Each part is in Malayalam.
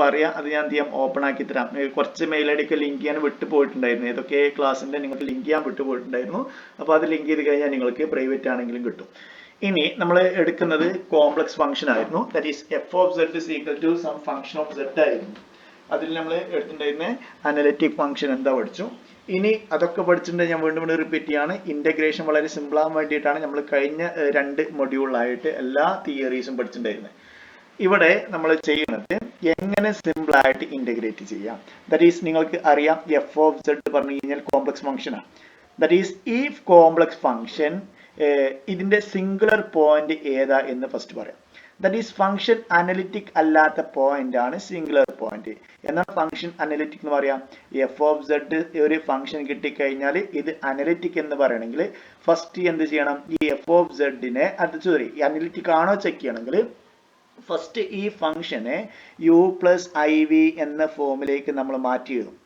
പറയാം, അത് ഞാൻ എന്ത് ചെയ്യാം, ഓപ്പൺ ആക്കി തരാം. കുറച്ച് മെയിൽ ഐ ഡിക്ക് ലിങ്ക് ചെയ്യാൻ വിട്ടു പോയിട്ടുണ്ടായിരുന്നു, ഏതൊക്കെ ക്ലാസ്സിന്റെ നിങ്ങൾക്ക് ലിങ്ക് ചെയ്യാൻ വിട്ടു പോയിട്ടുണ്ടായിരുന്നു. അപ്പോൾ അത് ലിങ്ക് ചെയ്ത് കഴിഞ്ഞാൽ നിങ്ങൾക്ക് പ്രൈവറ്റ് ആണെങ്കിലും കിട്ടും. ഇനി നമ്മൾ എടുക്കുന്നത് കോംപ്ലക്സ് ഫംഗ്ഷൻ ആയിരുന്നു. That is F of Z is equal to some function of Z ആയിരുന്നു. അതിൽ നമ്മൾ എടുത്തിട്ടുണ്ടായിരുന്ന അനലിറ്റിക് ഫംഗ്ഷൻ എന്താ പഠിച്ചു. ഇനി അതൊക്കെ പഠിച്ചിട്ടുണ്ടെങ്കിൽ ഞാൻ വീണ്ടും റിപ്പീറ്റ് ചെയ്യാണ്. ഇന്റഗ്രേഷൻ വളരെ സിമ്പിൾ ആവാൻ വേണ്ടിയിട്ടാണ് നമ്മൾ കഴിഞ്ഞ 2 മൊഡ്യൂളായിട്ട് എല്ലാ തിയറീസും പഠിച്ചിട്ടുണ്ടായിരുന്നത്. ഇവിടെ നമ്മൾ ചെയ്യുന്നത് എങ്ങനെ സിമ്പിൾ ആയിട്ട് ഇന്റഗ്രേറ്റ് ചെയ്യാം. ദാറ്റ് ഈസ് നിങ്ങൾക്ക് അറിയാം എഫ് ഓഫ് സെഡ് പറഞ്ഞു കഴിഞ്ഞാൽ കോംപ്ലക്സ് ഫംഗ്ഷൻ ആണ്. ദാറ്റ് ഈസ് ഈ കോംപ്ലക്സ് ഫംഗ്ഷൻ ഇതിന്റെ സിംഗുലർ പോയിന്റ് ഏതാ എന്ന് ഫസ്റ്റ് പറയാം. ദാറ്റ് ഈസ് ഫംഗ്ഷൻ അനലിറ്റിക് അല്ലാത്ത പോയിന്റ് ആണ് സിംഗുലർ പോയിന്റ്. എന്നാൽ ഫംഗ്ഷൻ അനലിറ്റിക് എന്ന് പറയാം. എഫ് ഓഫ് സെഡ് ഒരു ഫംഗ്ഷൻ കിട്ടിക്കഴിഞ്ഞാൽ ഇത് അനലിറ്റിക് എന്ന് പറയണമെങ്കിൽ ഫസ്റ്റ് എന്ത് ചെയ്യണം, ഈ എഫ് ഓഫ് സെഡിനെ അനലിറ്റിക് ആണോ ചെക്ക് ചെയ്യണമെങ്കിൽ ഫസ്റ്റ് ഈ ഫംഗ്ഷനെ യു പ്ലസ് ഐ വി എന്ന ഫോമിലേക്ക് നമ്മൾ മാറ്റി എഴുതും.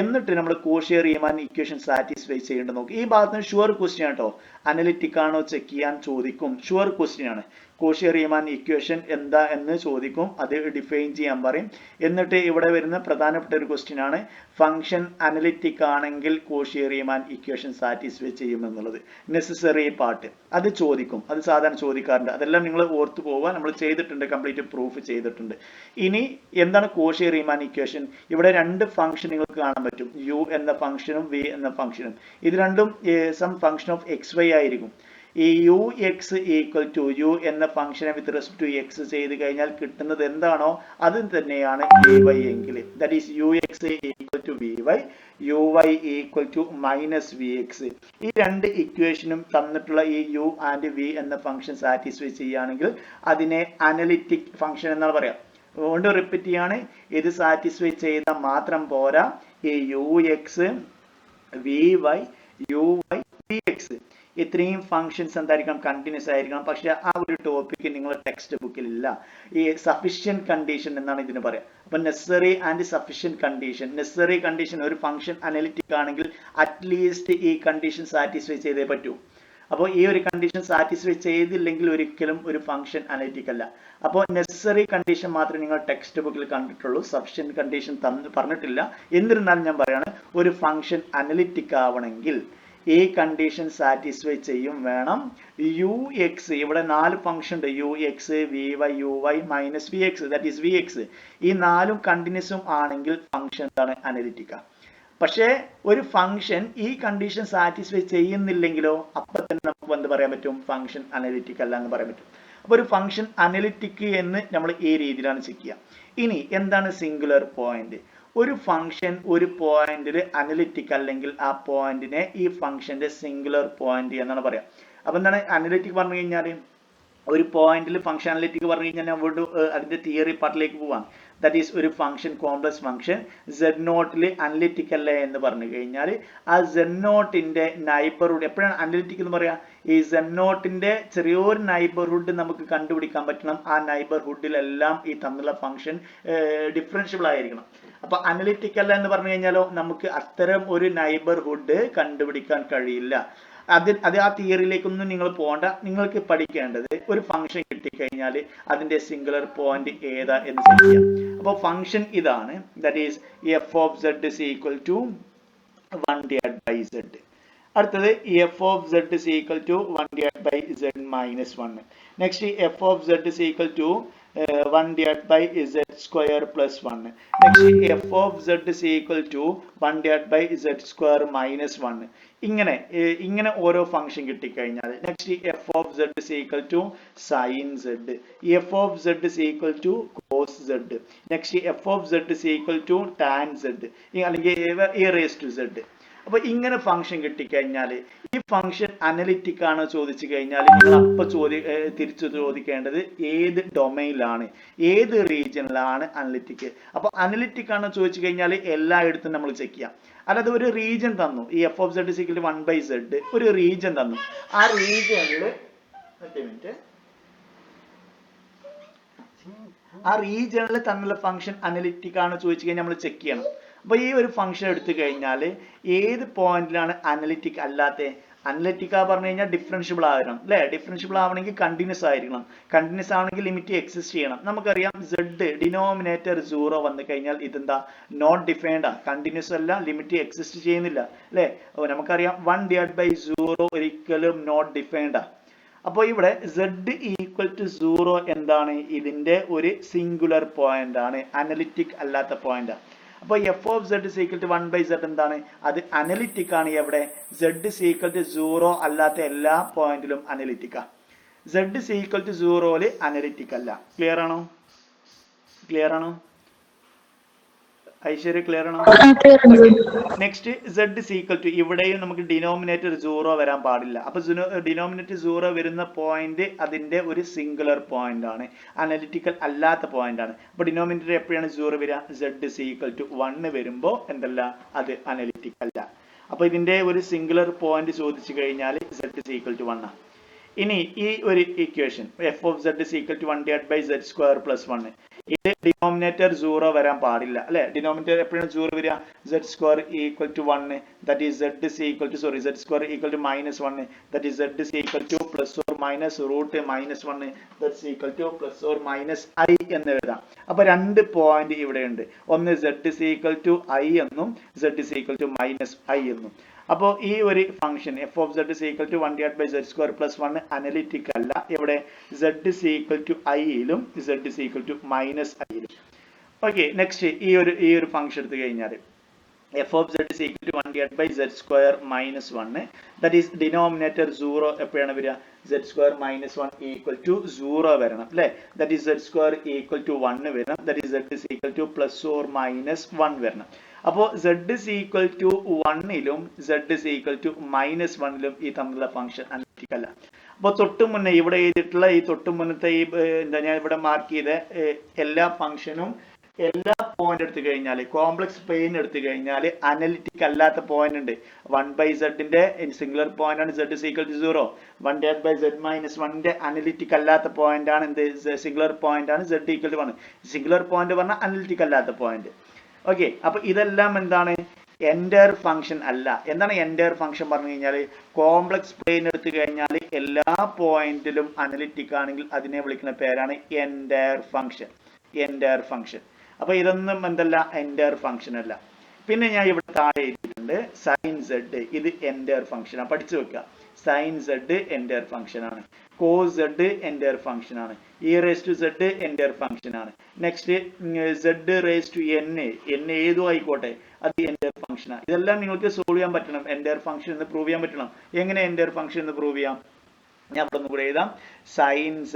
എന്നിട്ട് നമ്മൾ കോഷി റീമാൻ ഇക്വേഷൻ സാറ്റിസ്ഫൈ ചെയ്യേണ്ടത് നോക്കും. ഈ ഭാഗത്തിന് ഷുവർ ക്വസ്റ്റ്യൻ ആട്ടോ, അനലിറ്റിക് ആണോ ചെക്ക് ചെയ്യാൻ ചോദിക്കും. ഷുവർ ക്വസ്റ്റ്യൻ ആണ്. കോഷി റീമാൻ ഇക്വേഷൻ എന്താ എന്ന് ചോദിക്കും, അത് ഡിഫൈൻ ചെയ്യാൻ പറയും. എന്നിട്ട് ഇവിടെ വരുന്ന പ്രധാനപ്പെട്ട ഒരു ക്വസ്റ്റ്യൻ ആണ്, ഫംഗ്ഷൻ അനലിറ്റിക് ആണെങ്കിൽ കോഷി റീമാൻ ഇക്വേഷൻ സാറ്റിസ്ഫൈ ചെയ്യുമെന്നുള്ളത് നെസസറി പാർട്ട് അത് ചോദിക്കും. അത് സാധാരണ ചോദിക്കാറുണ്ട്. അതെല്ലാം നിങ്ങൾ ഓർത്തു പോവുക. നമ്മൾ ചെയ്തിട്ടുണ്ട്, കംപ്ലീറ്റ് പ്രൂഫ് ചെയ്തിട്ടുണ്ട്. ഇനി എന്താണ് കോഷി റീമാൻ ഇക്വേഷൻ? ഇവിടെ 2 ഫംഗ്ഷൻ നിങ്ങൾക്ക് കാണാൻ പറ്റും, യു എന്ന ഫംഗ്ഷനും വി എന്ന ഫംഗ്ഷനും. ഇത് രണ്ടും some function of X Y ആയിരിക്കും. ഈ U X equal to U എന്ന ഫംഗ്ഷനെ വിത്ത് റെസ്പെക്ട് ടു എക്സ് ചെയ്ത് കഴിഞ്ഞാൽ കിട്ടുന്നത് എന്താണോ അത് തന്നെയാണ് വി വൈ എങ്കിൽ. That is U X equal to V Y, U Y equal to minus V X. ഈ 2 ഇക്വേഷനും തന്നിട്ടുള്ള ഈ യു ആൻഡ് വി എന്ന ഫംഗ്ഷൻ സാറ്റിസ്ഫൈ ചെയ്യുകയാണെങ്കിൽ അതിനെ അനലിറ്റിക് ഫംഗ്ഷൻ എന്നാണ് പറയാം. അതുകൊണ്ട് റിപ്പീറ്റ് ചെയ്യാണ്, ഇത് സാറ്റിസ്ഫൈ ചെയ്താൽ മാത്രം പോരാ, ഈ U X V Y U Y V X ഇത്രയും ഫംഗ്ഷൻസ് എന്തായിരിക്കണം, കണ്ടിന്യൂസ് ആയിരിക്കണം. പക്ഷെ ആ ഒരു ടോപ്പിക് നിങ്ങളുടെ ടെക്സ്റ്റ് ബുക്കിൽ ഇല്ല. ഈ സഫിഷ്യന്റ് കണ്ടീഷൻ എന്നാണ് ഇതിന് പറയാം. അപ്പൊ necessary and sufficient condition. Necessary condition ഒരു ഫംഗ്ഷൻ അനലിറ്റിക് ആണെങ്കിൽ അറ്റ്ലീസ്റ്റ് ഈ കണ്ടീഷൻ സാറ്റിസ്ഫൈ ചെയ്തേ പറ്റൂ. അപ്പോൾ ഈ ഒരു കണ്ടീഷൻ സാറ്റിസ്ഫൈ ചെയ്തില്ലെങ്കിൽ ഒരിക്കലും ഒരു ഫംഗ്ഷൻ അനലിറ്റിക് അല്ല. അപ്പോൾ നെസസറി കണ്ടീഷൻ മാത്രമേ നിങ്ങൾ ടെക്സ്റ്റ് ബുക്കിൽ കണ്ടിട്ടുള്ളൂ, സഫിഷ്യന്റ് കണ്ടീഷൻ പറഞ്ഞിട്ടില്ല. എന്നിരുന്നാലും ഞാൻ പറയാണ്, ഒരു ഫംഗ്ഷൻ അനലിറ്റിക് ആവണമെങ്കിൽ ഈ കണ്ടീഷൻ സാറ്റിസ്ഫൈ ചെയ്യും വേണം. യു എക്സ്, ഇവിടെ 4 ഫംഗ്ഷൻ ഉണ്ട്, U X V Y U Y minus V X, that is V X. ഈ 4 കണ്ടിന്യൂസും ആണെങ്കിൽ ഫംഗ്ഷൻ എന്താണ്, അനലിറ്റിക്. പക്ഷേ ഒരു ഫംഗ്ഷൻ ഈ കണ്ടീഷൻ സാറ്റിസ്ഫൈ ചെയ്യുന്നില്ലെങ്കിലോ അപ്പൊ തന്നെ നമുക്ക് എന്ത് പറയാൻ പറ്റും, ഫംഗ്ഷൻ അനലിറ്റിക് അല്ല എന്ന് പറയാൻ പറ്റും. അപ്പൊ ഒരു ഫംഗ്ഷൻ അനലിറ്റിക് എന്ന് നമ്മൾ ഈ രീതിയിലാണ് ചെക്ക് ചെയ്യുക. ഇനി എന്താണ് സിംഗുലർ പോയിന്റ്? ഒരു ഫംഗ്ഷൻ ഒരു പോയിന്റിൽ അനലിറ്റിക് അല്ലെങ്കിൽ ആ പോയിന്റിനെ ഈ ഫംഗ്ഷന്റെ സിംഗുലർ പോയിന്റ് എന്നാണ് പറയാം. അപ്പൊ എന്താണ് അനലിറ്റിക് പറഞ്ഞു കഴിഞ്ഞാൽ, ഒരു പോയിന്റിൽ ഫംഗ്ഷൻ അനലിറ്റിക് പറഞ്ഞു കഴിഞ്ഞാൽ ഞാൻ വീണ്ടും അതിന്റെ തിയറി പാർട്ടിലേക്ക് പോവാം. ദാറ്റ് ഈസ് ഒരു ഫംഗ്ഷൻ കോംപ്ലക്സ് ഫംഗ്ഷൻ സെഡ് നോട്ടിൽ അനലിറ്റിക് അല്ല എന്ന് പറഞ്ഞു കഴിഞ്ഞാൽ ആ സെഡ് നോട്ടിന്റെ നൈബർഹുഡ് എപ്പോഴാണ് അനലിറ്റിക് എന്ന് പറയാ, ഈ സെഡ് നോട്ടിന്റെ ചെറിയൊരു നൈബർഹുഡ് നമുക്ക് കണ്ടുപിടിക്കാൻ പറ്റണം. ആ നൈബർഹുഡിലെല്ലാം ഈ തമ്മിലുള്ള ഫംഗ്ഷൻ ഡിഫറൻഷ്യബിൾ ആയിരിക്കണം. അപ്പൊ അനലിറ്റിക് അല്ല എന്ന് പറഞ്ഞു കഴിഞ്ഞാലോ നമുക്ക് അത്തരം ഒരു നൈബർഹുഡ് കണ്ടുപിടിക്കാൻ കഴിയില്ല. അത് ആ തിയറിയിലേക്കൊന്നും നിങ്ങൾ പോകണ്ട. നിങ്ങൾക്ക് പഠിക്കേണ്ടത് ഒരു ഫംഗ്ഷൻ കിട്ടിക്കഴിഞ്ഞാൽ അതിന്റെ സിംഗുലർ പോയിന്റ് ഏതാ എന്ന് ചെക്ക് ചെയ്യാം. അപ്പോൾ ഫംഗ്ഷൻ ഇതാണ്, that is F of Z is equal to 1 divide by z. അടുത്തത് f of Z is equal to 1 divide by z minus 1. Next F of Z is equal to 1 divided by z square plus 1. Next f of z is equal to 1 divided by z square minus 1. ഇങ്ങനെ ഓരോ ഫംഗ്ഷൻ കിട്ടിക്കഴിഞ്ഞാൽ next F of Z is equal to sine Z, F of Z is equal to cos Z, next F of Z is equal to tan Z അല്ലെങ്കിൽ എ റേസ് ടു സെഡ്. അപ്പൊ ഇങ്ങനെ ഫംഗ്ഷൻ കിട്ടിക്കഴിഞ്ഞാൽ ഈ ഫംഗ്ഷൻ അനലിറ്റിക് ആണോ ചോദിച്ചു കഴിഞ്ഞാൽ നിങ്ങൾ അപ്പൊ തിരിച്ചു ചോദിക്കേണ്ടത് ഏത് ഡൊമൈനിലാണ്, ഏത് റീജിയനിലാണ് അനലിറ്റിക്. അപ്പൊ അനലിറ്റിക് ആണോ ചോദിച്ചു കഴിഞ്ഞാൽ എല്ലായിടത്തും നമ്മൾ ചെക്ക് ചെയ്യാം. അല്ലാതെ ഒരു റീജിയൻ തന്നു, ഈ F of Z equal to 1 by Z ഒരു റീജിയൻ തന്നു, ആ റീജിയനിൽ തന്നുള്ള ഫംഗ്ഷൻ അനലിറ്റിക് ആണോ ചോദിച്ചു കഴിഞ്ഞാൽ നമ്മൾ ചെക്ക് ചെയ്യണം. അപ്പൊ ഈ ഒരു ഫംഗ്ഷൻ എടുത്തു കഴിഞ്ഞാൽ ഏത് പോയിന്റിലാണ് അനലിറ്റിക് അല്ലാത്ത, അനലിറ്റിക്ക പറഞ്ഞു കഴിഞ്ഞാൽ ഡിഫറൻഷ്യബിൾ ആകണം അല്ലെ, ഡിഫറൻഷ്യബിൾ ആവണമെങ്കിൽ കണ്ടിന്യൂസ് ആയിരിക്കണം, കണ്ടിന്യൂസ് ആവണമെങ്കിൽ ലിമിറ്റ് എക്സിസ്റ്റ് ചെയ്യണം. നമുക്കറിയാം z ഡിനോമിനേറ്റർ 0 വന്നു കഴിഞ്ഞാൽ ഇതെന്താ നോട്ട് ഡിഫൈൻഡ്, കണ്ടിന്യൂസ് അല്ല, ലിമിറ്റ് എക്സിസ്റ്റ് ചെയ്യുന്നില്ല അല്ലെ. അപ്പോൾ നമുക്കറിയാം 1/0 ഒരിക്കലും നോട്ട് ഡിഫൈൻഡ്. അപ്പോൾ ഇവിടെ z ഈക്വൽ ടു 0 എന്താണ്, ഇതിന്റെ ഒരു സിംഗുലർ പോയിന്റ് ആണ്, അനലിറ്റിക് അല്ലാത്ത പോയിന്റ്. അപ്പോൾ f of z is equal to 1/z എന്താണ്, അത് അനലിറ്റിക് ആണ്. എവിടെ z is equal to 0 അല്ലാത്ത എല്ലാ പോയിന്റിലും അനലിറ്റിക് ആണ്. z is equal to 0 analytic അല്ല. ക്ലിയർ ആണോ? ക്ലിയർ ആണോ ഐശ്വര്യ? ക്ലിയർ ആണോ? Next z is equal to, ഇവിടെയും നമുക്ക് ഡിനോമിനേറ്റർ 0 വരാൻ പാടില്ല. അപ്പൊ ഡിനോമിനേറ്റർ 0 വരുന്ന പോയിന്റ് അതിന്റെ ഒരു സിംഗുലർ പോയിന്റ് ആണ്, അനലിറ്റിക്കൽ അല്ലാത്ത പോയിന്റ് ആണ്. അപ്പൊ ഡിനോമിനേറ്റർ എപ്പോഴാണ് 0 വരിക, z is equal to 1 വരുമ്പോ എന്തല്ല, അത് അനലിറ്റിക് അല്ല. അപ്പൊ ഇതിന്റെ ഒരു സിംഗുലർ പോയിന്റ് ചോദിച്ചു കഴിഞ്ഞാൽ z is equal to 1 ആണ്. ഇനി ഈ ഒരു equation f of z is equal to 1/z² plus 1, ഇത് ഡിനോമിനേറ്റർ 0 വരാൻ പാടില്ല അല്ലെ. ഡിനോമിനേറ്റർ എപ്പോഴാണ് 0 വരിക, z² equal to 1, that is z is equal to z² equal to -1, that is z is equal to plus or minus root -1, that's equal to plus or minus I എന്ന് എഴുതാം. അപ്പൊ രണ്ട് പോയിന്റ് ഇവിടെ ഉണ്ട്, ഒന്ന് z is equal to I എന്നും z is equal to -I എന്നും. അപ്പോൾ ഈ ഒരു function f of z is equal to 1/z² plus 1 analytic അല്ല. ഇവിടെ z is equal to I യിലും z is equal to -I യിലും. ഓക്കെ, നെക്സ്റ്റ് ഈ ഒരു ഫംഗ്ഷൻ എടുത്തു കഴിഞ്ഞാൽ f of z is equal to 1/z² minus 1, that is denominator 0 എപ്പോഴാണ് വരിക, z² minus 1 equal to 0 വരണം അല്ലെ, that is z² equal to 1 വരണം, that is z is equal to plus or minus 1 വരണം. അപ്പോൾ z is equal to 1 z is equal to -1 ഈ തമ്മിലുള്ള ഫംഗ്ഷൻ അനലിറ്റിക് അല്ല. അപ്പോൾ തൊട്ട് മുന്നേ ഇവിടെ എഴുതിയിട്ടുള്ള ഈ തൊട്ട് മുന്നത്തെ ഈ എന്താ ഞാൻ ഇവിടെ മാർക്ക് ചെയ്ത എല്ലാ ഫംഗ്ഷനും എല്ലാ പോയിന്റ് എടുത്തു കഴിഞ്ഞാൽ, കോംപ്ലക്സ് പ്ലെയിൻ എടുത്തു കഴിഞ്ഞാൽ അനലിറ്റിക് അല്ലാത്ത പോയിന്റ് ഉണ്ട്. 1/z സിംഗുലർ പോയിന്റ് ആണ് z is equal to 0. 1/z-1 analytic അല്ലാത്ത പോയിന്റ് ആണ് എന്ത്, സിംഗുലർ പോയിന്റ് ആണ് z equal to 1. Singular point പറഞ്ഞാൽ അനലിറ്റിക് അല്ലാത്ത പോയിന്റ്. ഓക്കെ, അപ്പൊ ഇതെല്ലാം എന്താണ്, എൻറ്റയർ ഫംഗ്ഷൻ അല്ല. എന്താണ് എൻറ്റയർ ഫംഗ്ഷൻ പറഞ്ഞു കഴിഞ്ഞാൽ, കോംപ്ലക്സ് പ്ലെയിൻ എടുത്തു കഴിഞ്ഞാൽ എല്ലാ പോയിന്റിലും അനലിറ്റിക് ആണെങ്കിൽ അതിനെ വിളിക്കുന്ന പേരാണ് എൻറ്റയർ ഫംഗ്ഷൻ. Entire function. അപ്പൊ ഇതൊന്നും എന്തല്ല, എൻറ്റയർ ഫംഗ്ഷൻ അല്ല. പിന്നെ ഞാൻ ഇവിടെ താഴെ എഴുതിയിട്ടുണ്ട് സൈൻ z, ഇത് എൻറ്റയർ ഫംഗ്ഷൻ ആണ്, പഠിച്ചു വെക്കുക. സൈൻ z എൻറ്റയർ ഫംഗ്ഷൻ ആണ്, കോസ് z എൻറ്റയർ ഫംഗ്ഷൻ ആണ്, e raised to z entire function ആണ്. Next z raised to n ഏതോ ആയിക്കോട്ടെ, അത് എൻറ്റയർ ഫംഗ്ഷൻ ആണ്. ഇതെല്ലാം നിങ്ങൾക്ക് സോൾവ് ചെയ്യാൻ പറ്റണം, എൻറ്റയർ ഫംഗ്ഷൻ എന്ന് പ്രൂവ് ചെയ്യാൻ പറ്റണം. എങ്ങനെ എൻറ്റയർ ഫംഗ്ഷൻ എന്ന് പ്രൂവ് ചെയ്യാം, ഞാൻ ഇവിടെ ഒന്നും കൂടെ എഴുതാം. സൈൻ z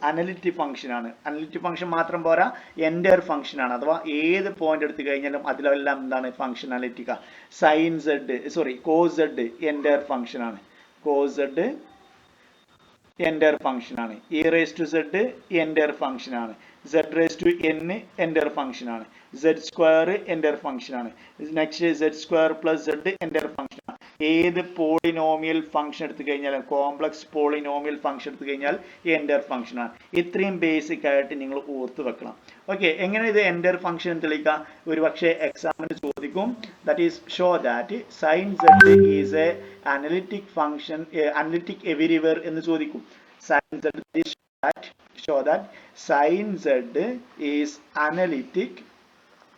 അനലിറ്റിക് ഫംഗ്ഷൻ ആണ്. അനലിറ്റിക് ഫംഗ്ഷൻ മാത്രം പോരാ, എൻറ്റയർ ഫംഗ്ഷൻ ആണ്. അഥവാ ഏത് പോയിന്റ് എടുത്തു കഴിഞ്ഞാലും അതിലെല്ലാം എന്താണ്, ഫംഗ്ഷൻ അനലിറ്റിക്ക. Sine z cos z entire function ആണ്, കോസ് z എൻറ്റയർ ഫംഗ്ഷൻ ആണ്. e raised to z entire function ആണ്, z raised to n entire function ആണ്, z² എൻറ്റയർ ഫംഗ്ഷൻ ആണ്. Next z² plus z entire function ആണ്. ഏത് പോളിനോമിയൽ ഫംഗ്ഷൻ എടുത്തു കഴിഞ്ഞാലും, കോംപ്ലക്സ് പോളിനോമിയൽ ഫംഗ്ഷൻ എടുത്തു കഴിഞ്ഞാൽ എൻറ്റയർ ഫംഗ്ഷൻ ആണ്. ഇത്രയും ബേസിക് ആയിട്ട് നിങ്ങൾ ഓർത്ത് വെക്കണം. ഓക്കെ, എങ്ങനെ ഇത് എൻറ്റയർ ഫംഗ്ഷൻ തെളിയിക്കാം, ഒരു പക്ഷേ എക്സാമിന് ചോദിക്കും. That is show that sine z is a analytic function, analytic everywhere എന്ന് ചോദിക്കും. Sine z show that sin z is analytic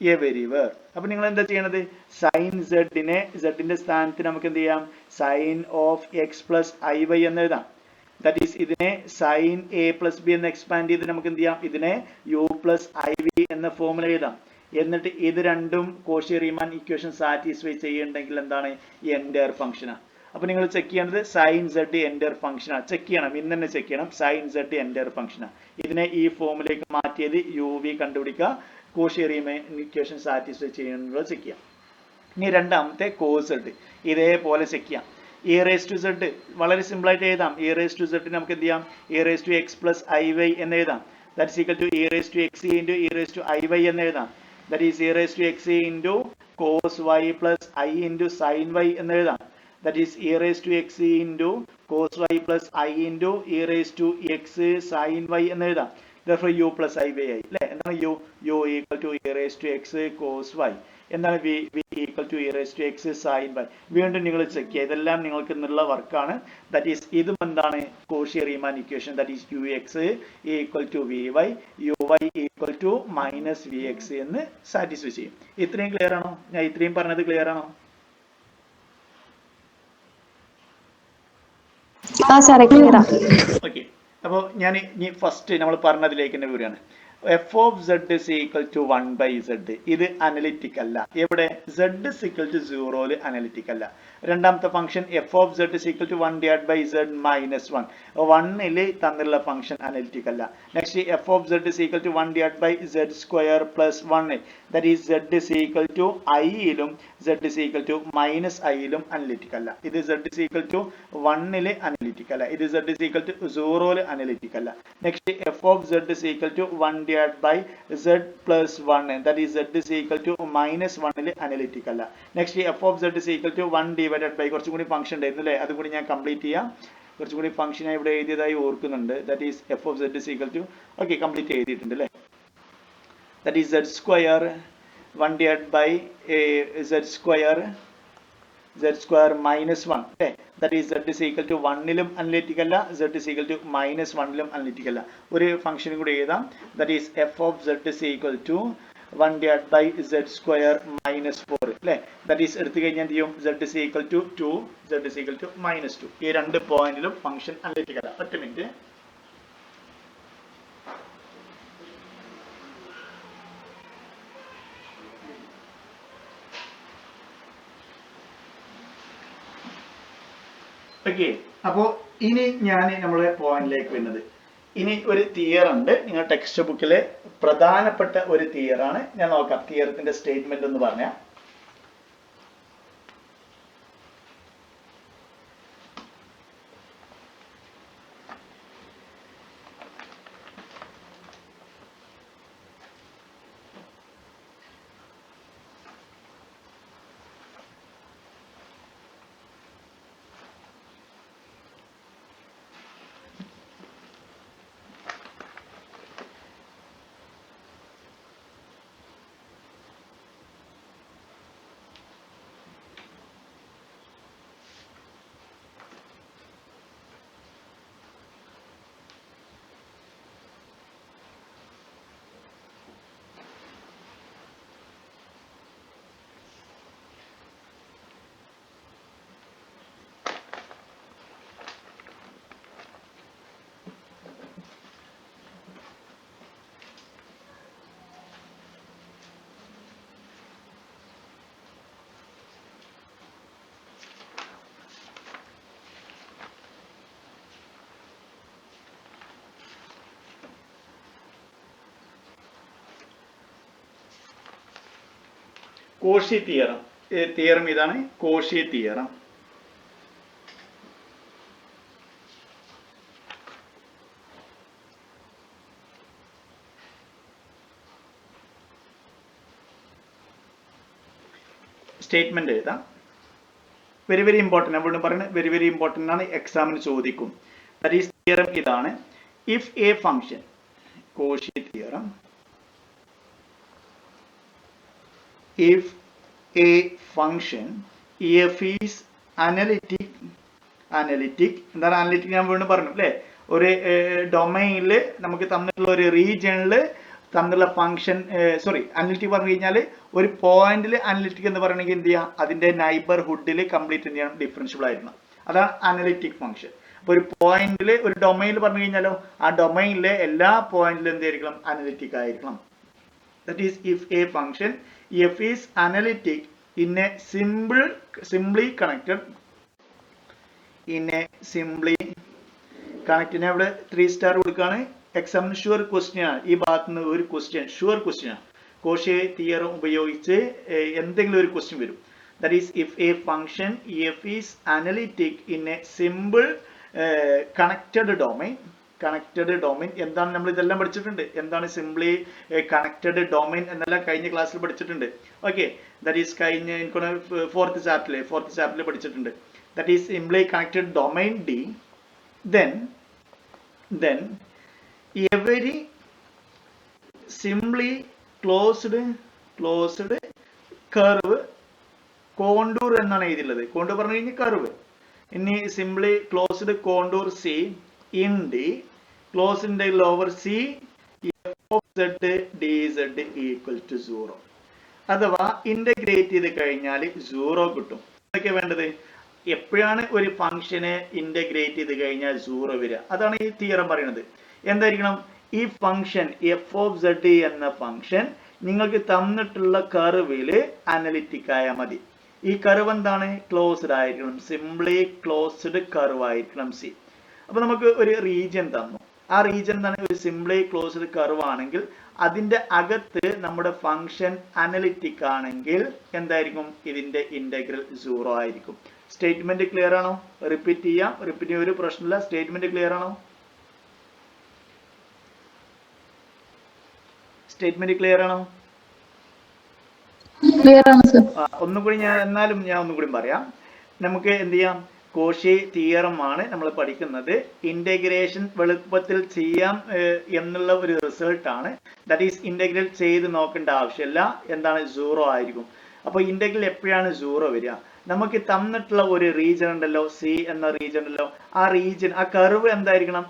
everywhere. അപ്പൊ നിങ്ങൾ എന്താ ചെയ്യണത്, സൈൻ z-ന്റെ സ്ഥാനത്ത് നമുക്ക് എന്ത് ചെയ്യാം, sine of x plus iy എന്ന് എഴുതാം. ദാറ്റ് ഈസ് ഇതിനെ സൈൻ a പ്ലസ് b എന്ന് എക്സ്പാൻഡ് ചെയ്ത് നമുക്ക് എന്ത് ചെയ്യാം, ഇതിനെ u പ്ലസ് iv എന്ന ഫോമുല എഴുതാം. എന്നിട്ട് ഇത് രണ്ടും കോഷി-റീമാൻ ഇക്വേഷൻ സാറ്റിസ്ഫൈ ചെയ്യുന്നുണ്ടെങ്കിൽ എന്താണ്, എൻറ്റയർ ഫംഗ്ഷനാണ്. അപ്പൊ നിങ്ങൾ ചെക്ക് ചെയ്യേണ്ടത് സൈൻ z എൻറ്റയർ ഫംഗ്ഷനാണ്. ചെക്ക് ചെയ്യണം, ഇന്ന് തന്നെ ചെക്ക് ചെയ്യണം. സൈൻ z എൻറ്റയർ ഫംഗ്ഷനാണ്. ഇതിനെ ഈ ഫോമിലേക്ക് മാറ്റിയത് uv കണ്ടുപിടിക്കുക, കോഷി-റീമാൻ ഇക്വേഷൻ സാറ്റിസ്ഫൈ ചെയ്യുന്നത് ചെക്ക് ചെയ്യാം. ഇനി രണ്ടാമത്തെ കോസ് z, ഇതേപോലെ ചെക്ക് ചെയ്യാം. e raised to z വളരെ സിമ്പിൾ ആയിട്ട് എഴുതാം. e raised to z നമുക്ക് എന്ത് ചെയ്യാം, e raised to x plus iy എന്ന് എഴുതാം. that is equal to e raised to x into e raised to iy എന്ന് എഴുതാം. that is e raised to x into cos y plus i into sin y എന്ന് എഴുതാം. that is e raised to x into cos y plus i into e raised to x sin y എന്ന് എഴുതാം. therefore u plus I by I അല്ലേ എന്താണ് u equal to e raised to x cos y എന്താണ് v equal to e raised to x sin y വീണ്ടും നിങ്ങൾ ചെക്ക് ചെയ്യുക ഇതെല്ലാം നിങ്ങൾക്ക് എന്നുള്ള വർക്കാണ് ദാറ്റ് ഈസ് ഇതും എന്താണ് Cauchy Riemann equation that is ux equal to vy uy equal to minus vx എന്ന് സാറ്റിസ്ഫൈ ചെയ്യും ഇത്രയും ക്ലിയർ ആണോ ഞാൻ ഇത്രയും പറഞ്ഞത് ക്ലിയർ ആണോ ഓക്കെ അപ്പോൾ ഞാൻ ഇനി ഫസ്റ്റ് നമ്മൾ പറഞ്ഞതിലേക്ക് തന്നെ വരികയാണ് f of z is equal to 1 by z ഇത് അനലിറ്റിക് അല്ല എവിടെ z is equal to 0 analytic അല്ല രണ്ടാമത്തെ function f of z is equal to 1 divided by z minus 1 1 തന്നിട്ടുള്ള ഫംഗ്ഷൻ അനലിറ്റിക് അല്ല next f of z is equal to 1 divided by z square plus 1 that is z is equal to I ലും z is equal to minus I ലും അനലിറ്റിക് അല്ല ഇത് z is equal to 1 analytic അല്ല ഇത് z is equal to 0 analytic അല്ല next f of z is equal to 1 divided by z plus 1 that is z is equal to minus 1 analytic അല്ല next f of z is equal to 1 divided by കുറച്ചും കൂടി ഫംഗ്ഷൻ ഉണ്ടായിരുന്നു അല്ലേ അതും കൂടി ഞാൻ കംപ്ലീറ്റ് ചെയ്യാം കുറച്ചും കൂടി ഫംഗ്ഷൻ ഇവിടെ എഴുതിയതായി ഓർക്കുന്നുണ്ട് that is f of z is equal to okay complete ചെയ്തിട്ടുണ്ട് അല്ലേ that is z square 1 divided by z square minus 1 okay that is z is equal to 1 ലും അനലിറ്റിക് അല്ല z is equal to minus 1 ലും അനലിറ്റിക് അല്ല ഒരു ഫംഗ്ഷൻ കൂടി എഴുതാം that is f of z is equal to 1 divided by z square minus 4 അല്ലേ that is എടുത്തു കഴിഞ്ഞാൽ എന്ത് ചെയ്യും z is equal to 2 z is equal to minus 2 ഈ രണ്ട് പോയിന്റിലും ഫംഗ്ഷൻ അനലിറ്റിക് അല്ല ഒറ്റ മിനിറ്റ് ഓക്കെ അപ്പോൾ ഇനി ഞാൻ നമ്മുടെ പോയിന്റിലേക്ക് വരുന്നത് ഇനി ഒരു തിയർ ഉണ്ട് നിങ്ങൾ ടെക്സ്റ്റ് ബുക്കിലെ പ്രധാനപ്പെട്ട ഒരു തിയർ ആണ് ഞാൻ നോക്കാം തിയറത്തിന്റെ സ്റ്റേറ്റ്മെന്റ് എന്ന് പറഞ്ഞാൽ കോഷി തിയറം ഇതാണ് കോഷി തിയറം സ്റ്റേറ്റ്മെന്റ് എഴുതാം വെരി ഇമ്പോർട്ടന്റ് അവിടെ പറയുന്നത് വെരി ഇമ്പോർട്ടന്റ് ആണ് എക്സാമിന് ചോദിക്കും ദാറ്റ് ഈസ് തിയറം ഇതാണ് if A function Cauchy theorem if a function f is analytic എന്താണ് അനലിറ്റിക് ഞാൻ വീണ്ടും പറഞ്ഞു അല്ലേ ഒരു ഡൊമൈനിൽ നമുക്ക് തന്നിട്ടുള്ള ഒരു റീജിയണിൽ തന്നിട്ടുള്ള ഫംഗ്ഷൻ അനലിറ്റിക് പറഞ്ഞു കഴിഞ്ഞാൽ ഒരു പോയിന്റിൽ അനലിറ്റിക് എന്ന് പറയണമെങ്കിൽ എന്ത് ചെയ്യാം അതിന്റെ നൈബർഹുഡിൽ കംപ്ലീറ്റ് എന്ത് ചെയ്യണം ഡിഫറൻഷ്യബിൾ ആയിരിക്കണം അതാണ് അനലിറ്റിക് ഫംഗ്ഷൻ അപ്പോൾ ഒരു പോയിന്റിൽ ഒരു ഡൊമൈനിൽ പറഞ്ഞു കഴിഞ്ഞാലോ ആ ഡൊമൈനിലെ എല്ലാ പോയിന്റിലും എന്തായിരിക്കണം അനലിറ്റിക് ആയിരിക്കണം that is if a function f is analytic in a simply connected അവിടെ 3 സ്റ്റാർ കൊടുക്കുകയാണ് എക്സാമിന് ഷുവർ ക്വസ്റ്റ്യൻ ആണ് ഈ ഭാഗത്ത് നിന്ന് ഒരു ക്വസ്റ്റ്യൻ ഷുവർ ക്വസ്റ്റ്യൻ ആണ് കോഷി തിയറം ഉപയോഗിച്ച് എന്തെങ്കിലും ഒരു ക്വസ്റ്റ്യൻ വരും that is if a function f is analytic in a simple connected domain എന്താണ് നമ്മൾ ഇതെല്ലാം പഠിച്ചിട്ടുണ്ട് എന്താണ് സിംപ്ലി കണക്റ്റഡ് ഡൊമൈൻ എന്നെല്ലാം കഴിഞ്ഞ ക്ലാസ്സിൽ പഠിച്ചിട്ടുണ്ട് ഓക്കെ ദാറ്റ് ഈസ് കഴിഞ്ഞ എനിക്ക് ഫോർത്ത് ചാപ്റ്ററിൽ പഠിച്ചിട്ടുണ്ട് that is simply connected domain D then every simply closed curve contour എന്നാണ് എഴുതിയുള്ളത്. കോണ്ടൂർ പറഞ്ഞു കഴിഞ്ഞാൽ കർവ്. ഇനി simply closed contour C in D close integral over C F of Z D Z equal to 0. അഥവാ ഇന്റഗ്രേറ്റ് ചെയ്ത് കഴിഞ്ഞാൽ 0 കിട്ടും. എന്തൊക്കെ വേണ്ടത്? എപ്പോഴാണ് ഒരു ഫംഗ്ഷനെ ഇന്റഗ്രേറ്റ് ചെയ്ത് കഴിഞ്ഞാൽ 0 വരിക? അതാണ് ഈ തിയറം പറയുന്നത്. എന്തായിരിക്കണം? ഈ ഫംഗ്ഷൻ എഫ് ഓഫ് സെഡ് എന്ന ഫംഗ്ഷൻ നിങ്ങൾക്ക് തന്നിട്ടുള്ള കർവില് അനലിറ്റിക് ആയാൽ മതി. ഈ കർവ് എന്താണ്? ക്ലോസ്ഡ് ആയിരിക്കണം. സിംപ്ലി ക്ലോസ്ഡ് കർവ് ആയിരിക്കണം സി. അപ്പൊ നമുക്ക് ഒരു റീജിയൻ തന്നു. ആ റീജിയൻ എന്താണ്? ഒരു സിംപ്ലി ക്ലോസ്ഡ് കർവ് ആണെങ്കിൽ അതിന്റെ അകത്ത് നമ്മുടെ ഫംഗ്ഷൻ അനലിറ്റിക് ആണെങ്കിൽ എന്തായിരിക്കും? ഇതിന്റെ ഇന്റഗ്രൽ 0 ആയിരിക്കും. സ്റ്റേറ്റ്മെന്റ് ക്ലിയർ ആണോ? റിപ്പീറ്റ് ചെയ്യാം. റിപ്പീറ്റ് ചെയ്യാൻ ഒരു പ്രശ്നമില്ല. സ്റ്റേറ്റ്മെന്റ് ക്ലിയർ ആണോ? സ്റ്റേറ്റ്മെന്റ് ക്ലിയർ ആണോ? ഒന്നുകൂടി എന്നാലും ഞാൻ ഒന്നുകൂടി പറയാം. നമുക്ക് എന്ത് ചെയ്യാം? കോഷി തിയറം ആണ് നമ്മൾ പഠിക്കുന്നത്. ഇന്റഗ്രേഷൻ എളുപ്പത്തിൽ ചെയ്യാം എന്നുള്ള ഒരു റിസൾട്ട് ആണ്. ദാറ്റ് ഈസ് ഇന്റഗ്രൽ ചെയ്ത് നോക്കേണ്ട ആവശ്യമില്ല. എന്താണ്? 0 ആയിരിക്കും. അപ്പൊ ഇന്റഗ്രൽ എപ്പോഴാണ് 0 വരിക? നമുക്ക് തന്നിട്ടുള്ള ഒരു റീജിയൻ ഉണ്ടല്ലോ, സി എന്ന റീജിയൻ ഉണ്ടല്ലോ. ആ റീജിയൻ, ആ കർവ് എന്തായിരിക്കണം?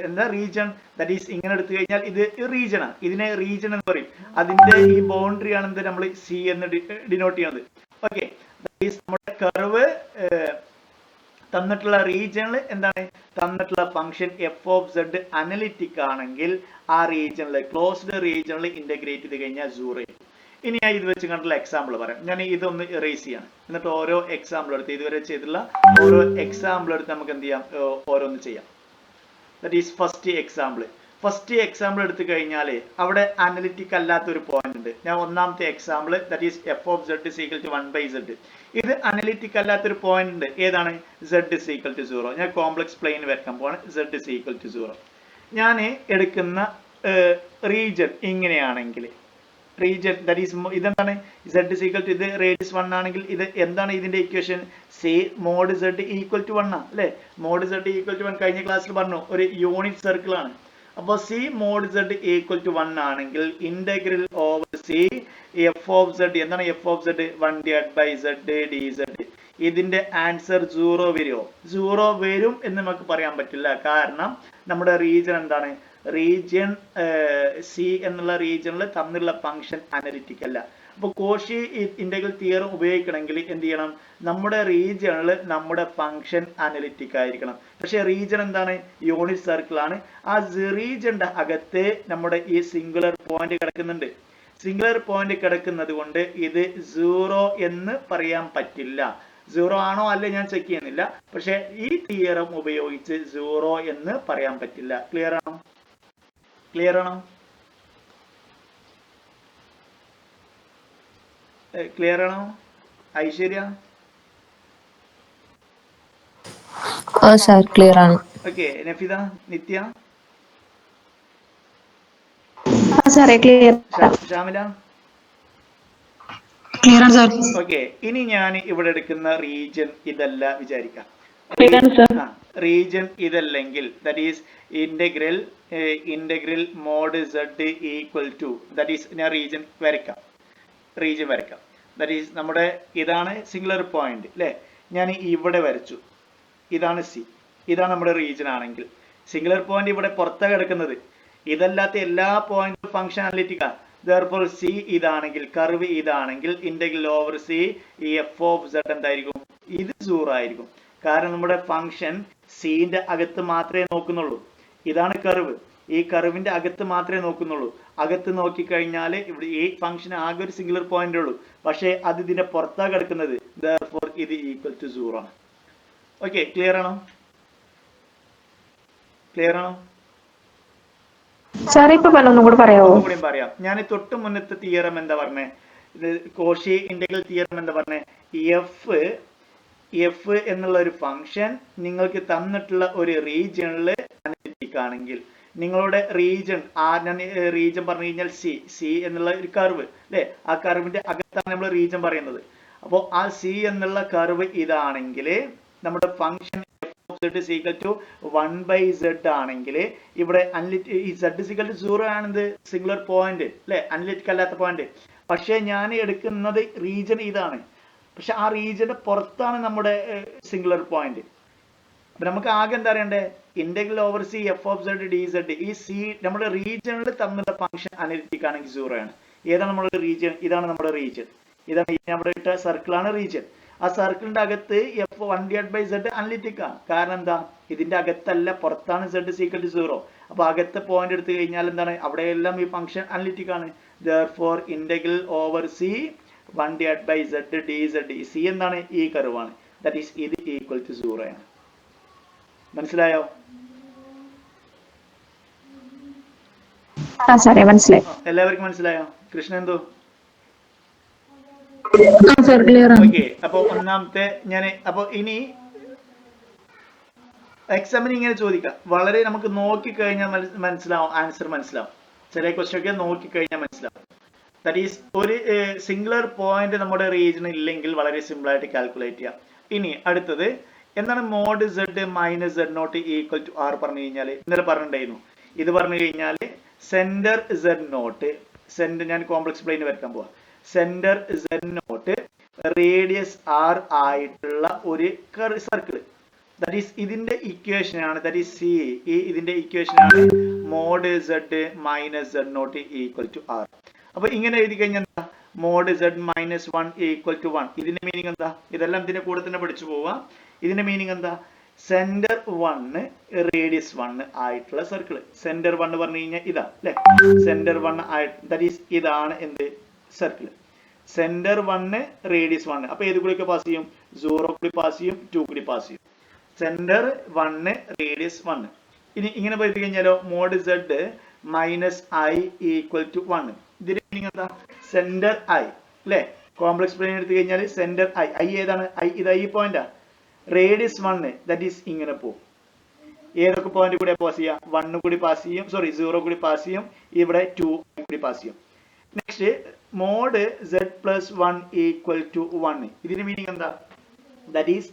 എന്താ റീജിയൻ? ദാറ്റ് ഈസ് ഇങ്ങനെ എടുത്തു കഴിഞ്ഞാൽ ഇത് റീജിയൻ ആണ്. ഇതിനെ റീജിയൻ എന്ന് പറയും. അതിന്റെ ഈ ബൗണ്ടറി ആണ് എന്ത് നമ്മൾ സി എന്ന് ഡിനോട്ട് ചെയ്യുന്നത്. ഓക്കെ, ദാറ്റ് ഈസ് നമ്മുടെ കർവ് തന്നിട്ടുള്ള റീജിയനിൽ എന്താണ്? തന്നിട്ടുള്ള function F of Z analytic ആണെങ്കിൽ ആ റീജിയനിൽ, ക്ലോസ്ഡ് റീജിയനിൽ ഇന്റഗ്രേറ്റ് ചെയ്ത് കഴിഞ്ഞാൽ 0. ഇനി ഞാൻ ഇത് വെച്ച് കണ്ടുള്ള എക്സാമ്പിൾ പറയാം. ഞാൻ ഇതൊന്ന് ഇറേസ് ചെയ്യാണ്. എന്നിട്ട് ഓരോ എക്സാമ്പിൾ എടുത്ത്, ഇതുവരെ ചെയ്തിട്ടുള്ള ഓരോ എക്സാമ്പിൾ എടുത്ത് നമുക്ക് എന്ത് ചെയ്യാം? ഓരോന്ന് ചെയ്യാം. That is first example. First example എടുത്തു കഴിഞ്ഞാൽ അവിടെ അനലിറ്റിക് അല്ലാത്ത ഒരു പോയിന്റ് ഉണ്ട്. ഞാൻ ഒന്നാമത്തെ example that is F of Z is equal to 1/z. ഇത് അനലിറ്റിക് അല്ലാത്തൊരു പോയിന്റ് ഉണ്ട്. ഏതാണ്? z is equal to 0. ഞാൻ കോംപ്ലക്സ് പ്ലെയിൻ വരയ്ക്കാൻ പോവാണ്. z is equal to 0. ഞാൻ എടുക്കുന്ന റീജിയൻ ഇങ്ങനെയാണെങ്കിൽ, റീജിയൻ ദാറ്റ് ഈസ് ഇതെന്താണ്? z ഇസ് ഈക്വൽ ടു, ഇത് റേഡിയസ് 1 ആണെങ്കിൽ ഇത് എന്താണ് ഇതിന്റെ equation? C mod z equal to 1 ആണ് അല്ലേ? മോഡ് z ഈക്വൽ ടു 1 കഴിഞ്ഞ ക്ലാസ്സിൽ പറഞ്ഞു, ഒരു യൂണിറ്റ് സർക്കിൾ ആണ്. അപ്പൊ C mod z equal to 1 ആണെങ്കിൽ integral over C F of z എന്താണ്? F of Z 1/z dz. ഇതിന്റെ ആൻസർ 0 വരുമോ? 0 വരും എന്ന് നമുക്ക് പറയാൻ പറ്റില്ല. കാരണം നമ്മുടെ റീജിയൻ എന്താണ്? റീജിയൻ സി എന്നുള്ള റീജിയനിൽ തന്നിട്ടുള്ള ഫംഗ്ഷൻ അനലിറ്റിക് അല്ല. അപ്പൊ കോഷി ഇന്റഗ്രൽ തിയറം ഉപയോഗിക്കണമെങ്കിൽ എന്ത് ചെയ്യണം? നമ്മുടെ റീജിയനിൽ നമ്മുടെ ഫംഗ്ഷൻ അനലിറ്റിക് ആയിരിക്കണം. പക്ഷെ റീജിയൻ എന്താണ്? യൂണിറ്റ് സർക്കിൾ ആണ്. ആ റീജിയന്റെ അകത്ത് നമ്മുടെ ഈ സിംഗുലർ പോയിന്റ് കിടക്കുന്നുണ്ട്. സിംഗുലർ പോയിന്റ് കിടക്കുന്നത് കൊണ്ട് ഇത് 0 എന്ന് പറയാൻ പറ്റില്ല. 0 ആണോ അല്ലേ ഞാൻ ചെക്ക് ചെയ്യുന്നില്ല. പക്ഷെ ഈ തിയറം ഉപയോഗിച്ച് 0 എന്ന് പറയാൻ പറ്റില്ല. ക്ലിയർ ആണോ? ക്ലിയർ ആണോ? ക്ലിയർ ആണോ? ഐശ്വര്യ? ക്ലിയർ ആണ്. ഓക്കെ, നഫിദ, നിത്യ, ഷാമില? ഓക്കെ, ഇനി ഞാൻ ഇവിടെ എടുക്കുന്ന റീജിയൻ ഇതല്ല വിചാരിക്കാം. റീജിയൻ ഇതല്ലെങ്കിൽ that is integral mod z equal to, that is ഞാൻ റീജിയൻ വരയ്ക്കാം. ദാറ്റ് ഈസ് നമ്മുടെ ഇതാണ് സിംഗുലർ പോയിന്റ് അല്ലേ? ഞാൻ ഇവിടെ വരച്ചു. ഇതാണ് സി. ഇതാണ് നമ്മുടെ റീജിയൻ ആണെങ്കിൽ സിംഗുലർ പോയിന്റ് ഇവിടെ പുറത്താണ് കിടക്കുന്നത്. ഇതല്ലാത്ത എല്ലാ പോയിന്റും ഫംഗ്ഷൻ അനലിറ്റിക് ആണ്. therefore c ഇതാണെങ്കിൽ, കർവ് ഇതാണെങ്കിൽ integral over C F of Z എന്തായിരിക്കും? ഇത് 0 ആയിരിക്കും. കാരണം നമ്മുടെ ഫംഗ്ഷൻ സിന്റെ അകത്ത് മാത്രമേ നോക്കുന്നുള്ളൂ. ഇതാണ് കർവ്. ഈ കർവിന്റെ അകത്ത് മാത്രമേ നോക്കുന്നുള്ളൂ. അകത്ത് നോക്കിക്കഴിഞ്ഞാൽ ഇവിടെ ഈ ഫംഗ്ഷൻ ആകെ ഒരു സിംഗുലർ പോയിന്റ് ഉള്ളൂ. പക്ഷേ അത് ഇതിന്റെ പുറത്താണ് കിടക്കുന്നത്. therefore ഇത് ഈക്വൽ ടു 0 ആണ്. ഓക്കെ, ക്ലിയർ ആണോ? ക്ലിയർ ആണോ? ഒന്നുകൂടി പറയാം. ഞാൻ തൊട്ട് മുന്നത്തെ തിയറം എന്താ പറഞ്ഞേ? കോഷി ഇന്റഗ്രൽ തിയറം എന്താ പറഞ്ഞേ? എഫ് എന്നുള്ള ഒരു ഫംഗ്ഷൻ നിങ്ങൾക്ക് തന്നിട്ടുള്ള ഒരു റീജിയനിൽ അനലിറ്റിക് ആണെങ്കിൽ, നിങ്ങളുടെ റീജിയൻ റീജിയൻ പറഞ്ഞു കഴിഞ്ഞാൽ സി എന്നുള്ള ഒരു കർവ് അല്ലെ? ആ കർവിന്റെ അകത്താണ് നമ്മൾ റീജിയൻ പറയുന്നത്. അപ്പോൾ ആ സി എന്നുള്ള കർവ് ഇതാണെങ്കിൽ നമ്മുടെ function F z is equal to 1/z ആണെങ്കിൽ ഇവിടെ ഈ z is equal to 0 ആണെന്ത് സിംഗുലർ പോയിന്റ് അല്ലെ, അനലിറ്റിക് അല്ലാത്ത പോയിന്റ്. പക്ഷെ ഞാൻ എടുക്കുന്നത് റീജിയൻ ഇതാണ്, പക്ഷെ ആ റീജിയന്റെ പുറത്താണ് നമ്മുടെ സിംഗുലർ പോയിന്റ്. അപ്പൊ നമുക്ക് ആകെ എന്താ അറിയണ്ടേ, integral over C F of Z D Z. ഈ സി നമ്മുടെ റീജിയനിൽ തമ്മിലുള്ള ഫംഗ്ഷൻ അനലിറ്റിക് ആണെങ്കിൽ 0 ആണ്. ഏതാണ് നമ്മുടെ റീജിയൻ? ഇതാണ് നമ്മുടെ റീജിയൻ. ഇതാണ് നമ്മുടെ ഇട്ട സർക്കിളാണ് റീജിയൻ. ആ സർക്കിളിന്റെ അകത്ത് എഫ് 1/z അനലിറ്റിക് ആണ്. കാരണം എന്താ, ഇതിന്റെ അകത്തല്ല, പുറത്താണ് z is equal to 0. അപ്പൊ അകത്തെ പോയിന്റ് എടുത്തു കഴിഞ്ഞാൽ എന്താണ്, അവിടെയെല്ലാം ഈ ഫംഗ്ഷൻ അനലിറ്റിക് ആണ്. therefore integral over C 1/z dz. C എന്താണ്, ഈ കർവാണ്. ദാറ്റ് ഈസ് ഇത് ഈക്വൽ ടു 0 ആണ്. മനസ്സിലായോ? എല്ലാവർക്കും മനസ്സിലായോ? കൃഷ്ണ എന്തോ? ഓക്കെ. അപ്പൊ ഒന്നാമത്തെ അപ്പൊ ഇനി എക്സാമിന് ഇങ്ങനെ ചോദിക്കാം, വളരെ നമുക്ക് നോക്കിക്കഴിഞ്ഞാൽ മനസ്സിലാവും, ആൻസർ മനസ്സിലാവും. ചില ക്വസ്റ്റ്യൻ ഒക്കെ നോക്കിക്കഴിഞ്ഞാൽ മനസ്സിലാവും. ദാറ്റ് ഈസ് ഒരു സിംഗുലർ പോയിന്റ് നമ്മുടെ റീജിയൻ ഇല്ലെങ്കിൽ വളരെ സിമ്പിൾ ആയിട്ട് കാൽക്കുലേറ്റ് ചെയ്യാം. ഇനി അടുത്തത് എന്താണ്, mod z minus z not equal to r പറഞ്ഞു കഴിഞ്ഞാൽ ഇന്നലെ പറഞ്ഞിട്ടുണ്ടായിരുന്നു. ഇത് പറഞ്ഞു കഴിഞ്ഞാൽ സെന്റർ z നോട്ട്, സെന്റർ ഞാൻ കോംപ്ലക്സ് പ്ലെയിൻ വരയ്ക്കാൻ പോവാ. Centre z not radius r ആയിട്ടുള്ള ഒരു സർക്കിൾ. ദാറ്റ് ഈസ് ഇതിന്റെ ഇക്വേഷൻ ആണ്, ദാറ്റ് ഈസ് സി. ഇതിന്റെ ഇക്വേഷൻ ആണ് mod z minus z not equal to r. അപ്പൊ ഇങ്ങനെ എഴുതി കഴിഞ്ഞാൽ എന്താ, mod z minus 1 equal to 1. ഇതിന്റെ മീനിങ് എന്താ, ഇതെല്ലാം ഇതിന്റെ കൂടെ തന്നെ പഠിച്ചു പോവാ. ഇതിന്റെ മീനിങ് എന്താ, സെന്റർ 1 റേഡിയസ് 1 ആയിട്ടുള്ള സർക്കിൾ. സെന്റർ 1 പറഞ്ഞു കഴിഞ്ഞാൽ ഇതാ അല്ലെ, സെന്റർ 1 ആയിട്ട്, ദാറ്റ് ഈസ് ഇതാണ് എന്ത് സർക്കിൾ. Centre 1 radius 1. അപ്പൊ ഏത് കൂടി പാസ് ചെയ്യും, 0 കൂടി പാസ് ചെയ്യും, 2 കൂടി പാസ് ചെയ്യും. Centre 1 radius 1. ഇനി ഇങ്ങനെ പോയി കഴിഞ്ഞാലോ, mod z minus i equal to 1. ഇതിന്റെ മീനിങ് എന്താ, സെന്റർ i അല്ലെ, കോംപ്ലക്സ് പ്ലെയിൻ എടുത്തു കഴിഞ്ഞാൽ സെന്റർ i ഏതാണ്, ഇതാ ഈ പോയിന്റാ. റേഡിയസ് 1 ദാറ്റ് ഈസ് ഇങ്ങനെ പോകും. ഏതൊക്കെ പോയിന്റ് കൂടെ പാസ് ചെയ്യാം, 1 കൂടി പാസ് ചെയ്യും, സോറി 0 കൂടി പാസ് ചെയ്യും, ഇവിടെ 2 കൂടി പാസ് ചെയ്യും. Next mod z plus 1 equal to 1. ഇതിന്റെ മീനിങ് എന്താ, ദാറ്റ് ഈസ്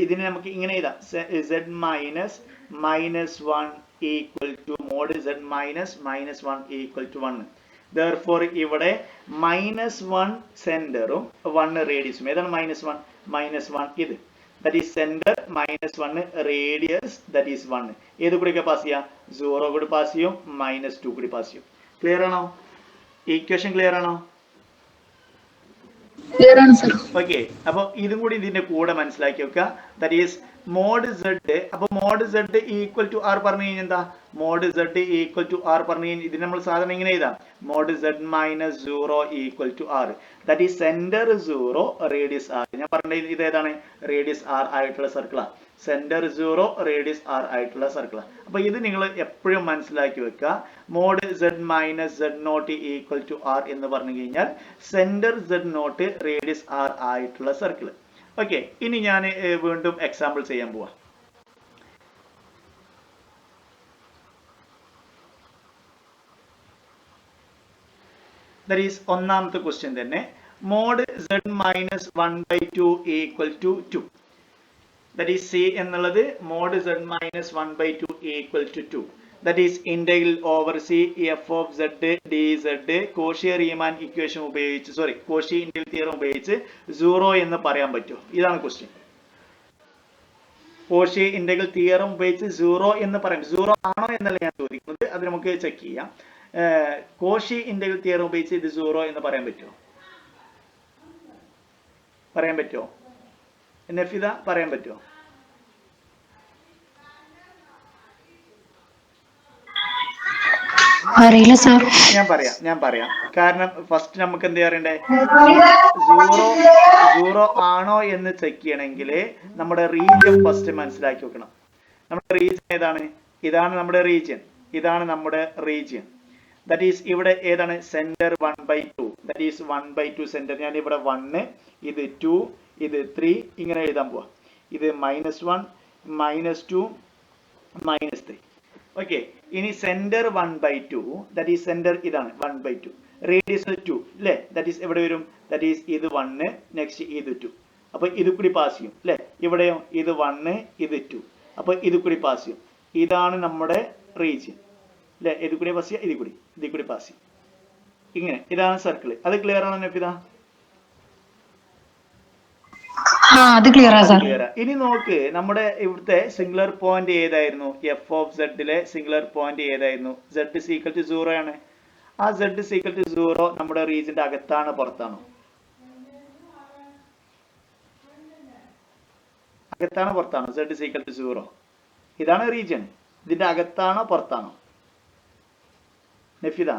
ഇതിനെ നമുക്ക് ഇങ്ങനെ എഴുതാം, z minus minus 1 equal to mod z minus minus 1 equal to 1. therefore ഇവിടെ മൈനസ് 1 സെന്ററും 1 റേഡിയസും. ഏതാണ് മൈനസ് 1? മൈനസ് 1 ഇത്, that is center minus 1 radius that is 1. ഏത് കൂടി പാസ് ചെയ്യാം, 0 കൂടി പാസ് ചെയ്യും, മൈനസ് 2 കൂടി പാസ് ചെയ്യും. ക്ലിയർ ആണോ? ഈക്വേഷൻ ക്ലിയർ ആണോ? ഓക്കെ. അപ്പൊ ഇതും കൂടി ഇതിന്റെ കൂടെ മനസ്സിലാക്കി വെക്കുക. That is mod z. അപ്പൊ mod z equal to r പറഞ്ഞു കഴിഞ്ഞാൽ എന്താ, mod z equal to r പറഞ്ഞു കഴിഞ്ഞാൽ ഇതിന് നമ്മൾ സാധാരണ ഇങ്ങനെ എഴുതാം, mod z minus 0 equal to r. That is centre 0 radius r. ഞാൻ പറഞ്ഞത് ഇത് ഏതാണ്, റേഡിയസ് r ആയിട്ടുള്ള സർക്കിളാണ്. സെന്റർ 0 റേഡിയസ് r ആയിട്ടുള്ള സർക്കിളാണ്. അപ്പൊ ഇത് നിങ്ങൾ എപ്പോഴും മനസ്സിലാക്കി വെക്കുക. Mod z minus z not equal to r എന്ന് പറഞ്ഞു കഴിഞ്ഞാൽ centre z not radius r ആയിട്ടുള്ള സർക്കിൾ. ഓക്കെ. ഇനി ഞാൻ വീണ്ടും എക്സാമ്പിൾ ചെയ്യാൻ പോവാ. ദാറ്റ് ഈസ് ഒന്നാമത്തെ ക്വസ്റ്റ്യൻ തന്നെ, mod z minus 1/2 equal to 2. That is C എന്നുള്ളത് mod z minus 1/2 equal to 2. That is integral over C F of z dz Cauchy Riemann equation ഉപയോഗിച്ച്, സോറി കോഷി ഇന്റഗ്രൽ തിയറം ഉപയോഗിച്ച് 0 എന്ന് പറയാൻ പറ്റുമോ? ഇതാണ് ക്വസ്റ്റ്യൻ. കോഷി ഇന്റഗ്രൽ തിയറം ഉപയോഗിച്ച് 0 എന്ന് പറയാം. 0 ആണോ എന്നല്ല ഞാൻ ചോദിക്കുന്നത്, അത് നമുക്ക് ചെക്ക് ചെയ്യാം. കോഷി ഇന്റഗ്രൽ തിയറം ഉപയോഗിച്ച് ഇത് 0 എന്ന് പറയാൻ പറ്റുമോ? പറയാൻ പറ്റുമോ? നഫിദ പറയാൻ പറ്റുമോ? അറിയില്ല സാർ. ഞാൻ പറയാം. കാരണം ഫസ്റ്റ് നമുക്ക് എന്ത് ചെയ്യണ്ടേ, 0 ആണോ എന്ന് ചെക്ക് ചെയ്യണമെങ്കിൽ നമ്മുടെ റീജിയൻ ഫസ്റ്റ് മനസ്സിലാക്കി വെക്കണം. നമ്മുടെ റീജിയൻ ഏതാണ്? ഇതാണ് നമ്മുടെ റീജിയൻ. ഇതാണ് നമ്മുടെ റീജിയൻ. ദാറ്റ് ഈസ് ഇവിടെ ഏതാണ്, സെന്റർ 1/2. That is 1/2 centre. ഞാൻ ഇവിടെ 1, ഇത് 2, ഇത് 3 ഇങ്ങനെ എഴുതാൻ പോവാ. ഇത് -1, -2, -3. ഓക്കെ. ഇനി സെന്റർ 1/2, ദാറ്റ് ഈസ് സെന്റർ ഇതാണ് 1/2. റേഡിയസ് 2 അല്ലേ, ദാറ്റ് ഈസ് എവിടെ വരും, ദാറ്റ് ഈസ് ഇത് 1, നെക്സ്റ്റ് ഇത് 2. അപ്പൊ ഇത് കൂടി പാസ് ചെയ്യും അല്ലേ. ഇവിടെയോ ഇത് 1, ഇത് 2. അപ്പോൾ ഇത് കൂടി പാസ് ചെയ്യും. ഇതാണ് നമ്മുടെ റീജിയൻ അല്ലേ? ഇത് കൂടി പാസ് ചെയ്യുക, ഇതിൽ കൂടി പാസ് ചെയ്യും. ഇങ്ങനെ ഇതാണ് സർക്കിൾ. അത് ക്ലിയർ ആണോ നഫിദ? ഇനി നോക്ക്, നമ്മുടെ ഇവിടുത്തെ സിംഗുലർ പോയിന്റ് ഏതായിരുന്നു? എഫ് ഓഫ് സെഡിലെ സിംഗുലർ പോയിന്റ് ഏതായിരുന്നു? സെഡ് ഈക്വൽ ടു 0 ആണ്. ആ സെഡ് ഈക്വൽ ടു 0 നമ്മുടെ റീജിയന്റെ അകത്താണോ പുറത്താണോ? അകത്താണോ പുറത്താണോ? സെഡ് ഈക്വൽ ടു 0 ഇതാണ് റീജിയൻ. ഇതിന്റെ അകത്താണോ പുറത്താണോ നഫിദ?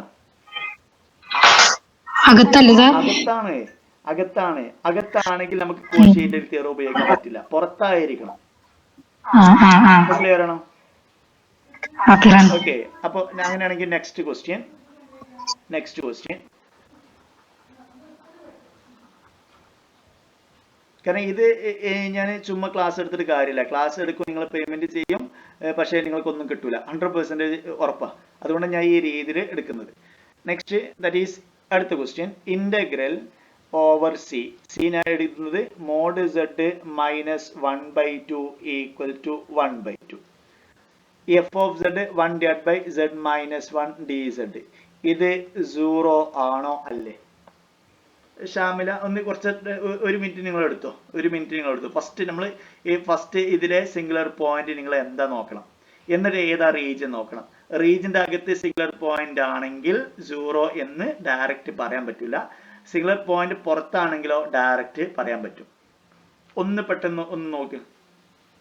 അകത്താണ്. അകത്താണെങ്കിൽ നമുക്ക് കോഷ്യന്റ് തിയറം ഉപയോഗിക്കാൻ പറ്റില്ല, പുറത്തായിരിക്കണം. ക്ലിയർ ആണോ? ഓക്കെ. അപ്പൊ അങ്ങനെയാണെങ്കിൽ നെക്സ്റ്റ് ക്വസ്റ്റ്യൻ. കാരണം ഇത് ഞാൻ ചുമ്മാ ക്ലാസ് എടുത്തിട്ട് കാര്യമില്ല. ക്ലാസ് എടുക്കും, നിങ്ങൾ പേയ്മെന്റ് ചെയ്യും, പക്ഷേ നിങ്ങൾക്കൊന്നും കിട്ടൂല, 100% ഉറപ്പാ. അതുകൊണ്ട് ഞാൻ ഈ രീതിയിൽ എടുക്കുന്നത്. നെക്സ്റ്റ്, ദാറ്റ് ഈസ് അടുത്ത ക്വസ്റ്റ്യൻ. Integral over C. ഞാൻ എടുക്കുന്നത് mod Z minus 1/2 equal to 1/2. F of Z 1/z minus 1 dz. ഇത് 0 ആണോ അല്ലേ? ഷാമില ഒന്ന് കുറച്ച് ഒരു മിനിറ്റ് നിങ്ങൾ എടുത്തോ. ഫസ്റ്റ് ഇതിലെ സിംഗുലർ പോയിന്റ് നിങ്ങൾ എന്താ നോക്കണം, എന്നിട്ട് ഏതാ റീജിയൻ നോക്കണം. റീജിയന്റെ അകത്ത് സിംഗുലർ പോയിന്റ് ആണെങ്കിൽ 0 എന്ന് ഡയറക്റ്റ് പറയാൻ പറ്റില്ല. സിംഗുലർ പോയിന്റ് പുറത്താണെങ്കിലോ ഡയറക്റ്റ് പറയാൻ പറ്റും. ഒന്ന് പെട്ടെന്ന് ഒന്ന് നോക്ക്,